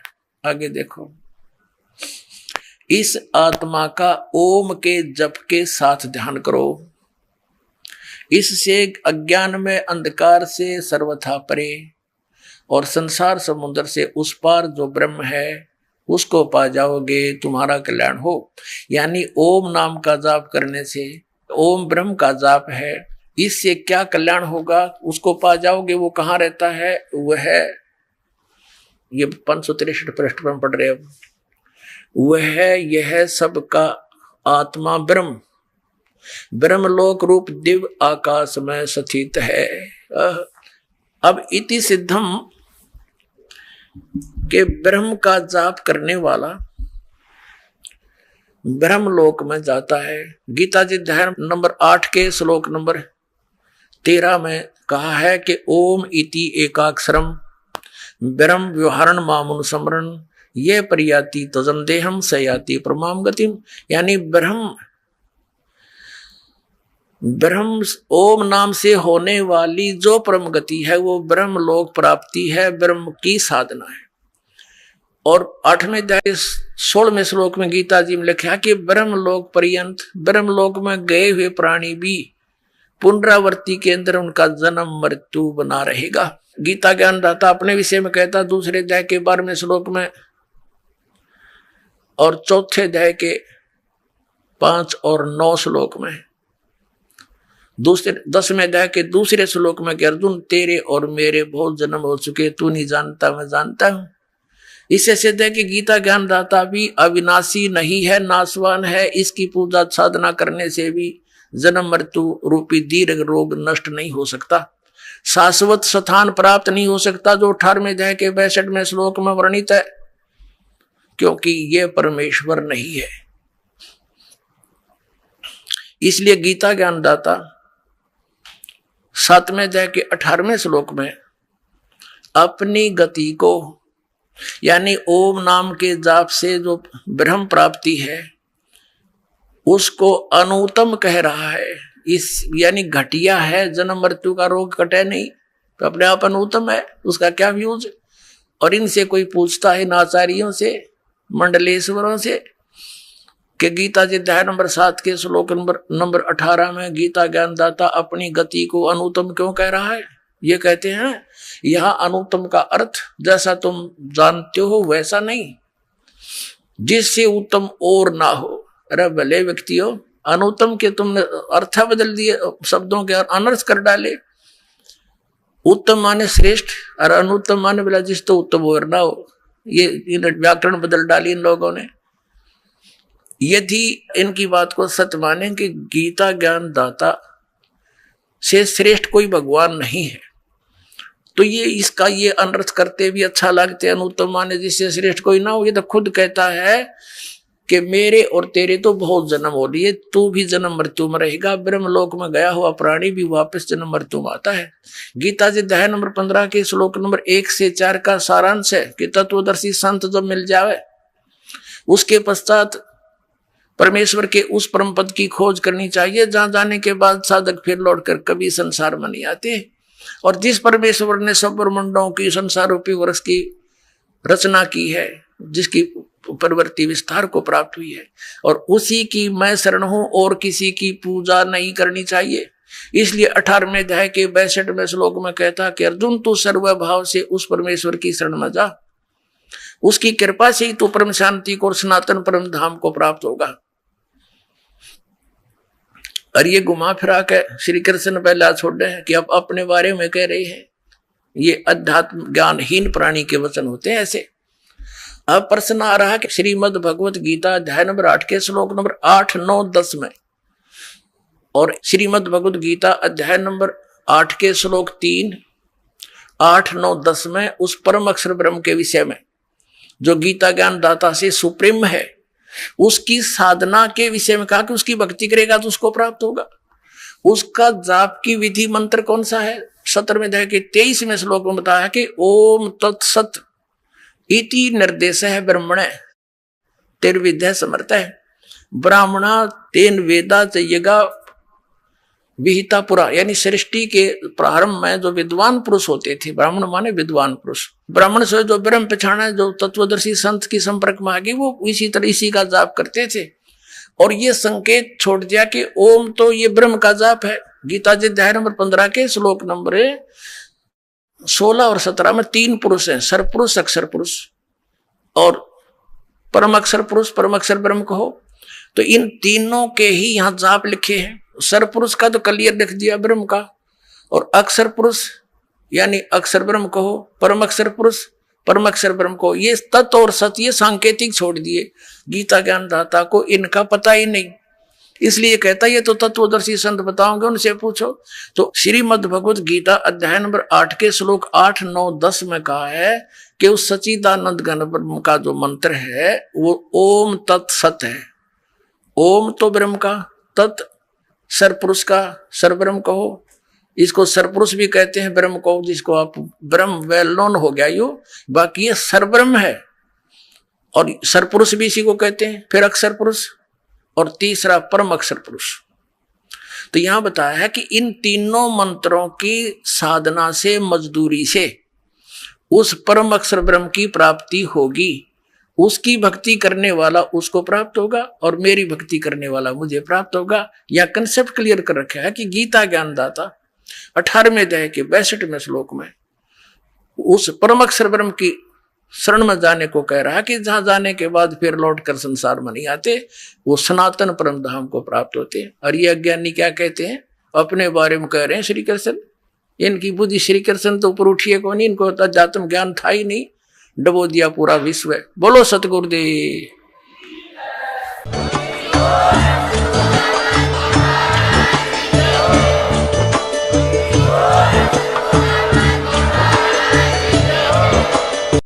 आगे देखो, इस आत्मा का ओम के जप के साथ ध्यान करो। इससे अज्ञान में अंधकार से सर्वथा परे और संसार समुद्र से उस पार जो ब्रह्म है उसको पा जाओगे, तुम्हारा कल्याण हो। यानी ओम नाम का जाप करने से, ओम ब्रह्म का जाप है, इससे क्या कल्याण होगा, उसको पा जाओगे। वो कहाँ रहता है? वह ये 563 पृष्ठ पर पढ़ रहे अब। वह यह सबका आत्मा ब्रह्म ब्रह्मलोक रूप दिव्य आकाश में स्थित है। अब इति सिद्धम के ब्रह्म का जाप करने वाला ब्रह्मलोक में जाता है। गीता जी अध्याय नंबर 8 के श्लोक नंबर 13 में कहा है कि ओम इति एकाक्षरम ब्रह्म व्यवहारण मामुनुस्मरण ये परियाति तजम देहम सयाति परमाम गतिम। यानी ब्रह्म ओम नाम से होने वाली जो परम गति है वो ब्रह्म लोक प्राप्ति है, ब्रह्म की साधना है। और 8वें अध्याय 16वें श्लोक में गीता जी में लिखा कि ब्रह्म लोक पर्यंत, ब्रह्म लोक में गए हुए प्राणी भी पुनरावृत्ति के अंदर उनका जन्म मृत्यु बना रहेगा। गीता ज्ञानदाता अपने विषय में कहता दूसरे अध्याय के 12वें श्लोक में और चौथे अध्याय के 5 और 9 श्लोक में, दूसरे 10वें अध्याय के दूसरे श्लोक में कि अर्जुन तेरे और मेरे बहुत जन्म हो चुके, तू नहीं जानता मैं जानता हूं। इससे सिद्ध है कि गीता ज्ञानदाता भी अविनाशी नहीं है, नाशवान है। इसकी पूजा साधना करने से भी जन्म मृत्यु रूपी दीर्घ रोग नष्ट नहीं हो सकता, शाश्वत स्थान प्राप्त नहीं हो सकता, जो 18वें अध्याय के 62वें श्लोक में वर्णित है, क्योंकि यह परमेश्वर नहीं है। इसलिए गीता ज्ञानदाता 7वें अध्याय के 18वें श्लोक में अपनी गति को, यानी ओम नाम के जाप से जो ब्रह्म प्राप्ति है, उसको अनुत्तम कह रहा है। इस यानी घटिया है, जन्म मृत्यु का रोग कटे नहीं तो अपने आप अनुत्तम है, उसका क्या व्यूज। और इनसे कोई पूछता है, इन आचार्यों से, मंडलेश्वरों से, कि गीता जी अध्याय नंबर 7 के श्लोक नंबर 18 में गीता ज्ञानदाता अपनी गति को अनुत्तम क्यों कह रहा है। ये कहते हैं यहां अनुत्तम का अर्थ जैसा तुम जानते हो वैसा नहीं, जिससे उत्तम और ना हो। अरे भले व्यक्तियों, अनुत्तम के तुमने अर्थ बदल दिए, शब्दों के अनर्थ कर डाले। उत्तम माने श्रेष्ठ और अनुत्तम माने बोला जिस तो उत्तम और ना हो। ये व्याकरण बदल डाली इन लोगों ने। यदि इनकी बात को सत्य माने कि गीता ज्ञान दाता से श्रेष्ठ कोई भगवान नहीं है, तो ये इसका ये अनर्थ करते भी अच्छा लगते हैं। अनुत्तम माने जिससे श्रेष्ठ कोई ना हो। ये तो खुद कहता है कि मेरे और तेरे तो बहुत जन्म हो लिए, तू भी जन्म मृत्यु में रहेगा। ब्रह्मलोक में गया हुआ प्राणी भी वापस जन्म मृत्यु में आता है। गीता जी अध्याय नंबर 15 के श्लोक नंबर 1 से 4 का सारांश है कि तत्वदर्शी संत जब मिल जावे, उसके पश्चात परमेश्वर के उस परम पद की खोज करनी चाहिए, जहां जाने के बाद साधक फिर लौटकर कभी संसार में नहीं आते। और जिस परमेश्वर ने सब ब्रह्मांडों की संसार रूपी वर्ष की रचना की है, जिसकी प्रवृत्ति विस्तार को प्राप्त हुई है, और उसी की मैं शरण हूं, और किसी की पूजा नहीं करनी चाहिए। इसलिए 18वें अध्याय के 62वें श्लोक में कहता कि अर्जुन तू सर्वभाव से उस परमेश्वर की शरण में जा, उसकी कृपा से ही तू परम शांति को और सनातन परम धाम को प्राप्त होगा। और ये घुमा फिरा के श्री कृष्ण पहला छोड़ रहे हैं कि अब अपने बारे में कह रहे हैं। ये अध्यात्म ज्ञानहीन प्राणी के वचन होते हैं ऐसे। अब प्रश्न आ रहा है कि श्रीमद् भगवत गीता अध्याय नंबर 8 के श्लोक नंबर 8, 9, 10 में, और श्रीमद् भगवत गीता अध्याय नंबर 8 के श्लोक 3, 8, 9, 10 में उस परम अक्षर ब्रह्म के विषय में जो गीता ज्ञान दाता से सुप्रीम है, उसकी साधना के विषय में कहा कि उसकी भक्ति करेगा तो उसको प्राप्त होगा। उसका जाप की विधि मंत्र कौन सा है? 17वें अध्याय के 23वें श्लोक में बताया कि ओम तत्सत इति निर्देश है ब्रह्मण तिर्विद्या समर्थ है। ब्राह्मणा तेन वेदा चाहिएगा विहिता पुरा, यानी सृष्टि के प्रारंभ में जो विद्वान पुरुष होते थे, ब्राह्मण माने विद्वान पुरुष, ब्राह्मण से जो ब्रह्म पहचाना है, जो तत्वदर्शी संत की संपर्क में आ गई, वो इसी तरह इसी का जाप करते थे। और ये संकेत छोड़ दिया कि ओम तो ये ब्रह्म का जाप है। गीता जी अध्याय नंबर 15 के श्लोक नंबर 16 और 17 में 3 पुरुष हैं, सरपुरुष, अक्षर पुरुष और परम अक्षर पुरुष, परम अक्षर ब्रह्म कहो। तो इन तीनों के ही यहाँ जाप लिखे हैं। सरपुरुष का तो क्लियर लिख दिया ब्रह्म का, और अक्षर पुरुष यानी अक्षर ब्रह्म कहो, परम अक्षर पुरुष परम अक्षर ब्रह्म को। ये तत्व और सत्य ये सांकेतिक छोड़ दिए। गीता ज्ञान दाता को इनका पता ही नहीं, इसलिए कहता ये तो तत्वदर्शी संत बताओगे, उनसे पूछो। तो श्रीमद् भगवत गीता अध्याय नंबर 8 के श्लोक 8, 9, 10 में कहा है कि उस सच्चिदानंद घन ब्रह्म का जो मंत्र है वो ओम तत्सत है। ओम तो ब्रह्म का, तत् सरपुरुष का, सरब्रह्म कहो। इसको सरपुरुष भी कहते हैं, ब्रह्म को, जिसको आप ब्रह्म वेल नोन हो गया यो, बाकी ये सरब्रह्म है। और सरपुरुष भी इसी को कहते हैं, फिर अक्षर पुरुष, और तीसरा परम अक्षर पुरुष। तो यहां बताया है कि इन तीनों मंत्रों की साधना से, मजदूरी से उस परम अक्षर ब्रह्म की प्राप्ति होगी। उसकी भक्ति करने वाला उसको प्राप्त होगा, और मेरी भक्ति करने वाला मुझे प्राप्त होगा। यह कंसेप्ट क्लियर कर रखा है कि गीता ज्ञानदाता 18वें अध्याय के 62वें श्लोक में उस परम अक्षर ब्रह्म की शरण में जाने को कह रहा है कि जहां जाने के बाद फिर लौट कर संसार में नहीं आते, वो सनातन परम धाम को प्राप्त होते हैं। और ये अज्ञानी क्या कहते हैं, अपने बारे में कह रहे हैं श्री कृष्ण, इनकी बुद्धि श्री कृष्ण तो ऊपर उठिए को नहीं, इनको अध्यात्म ज्ञान था ही नहीं, डबो दिया पूरा विश्व। बोलो सतगुरुदेव।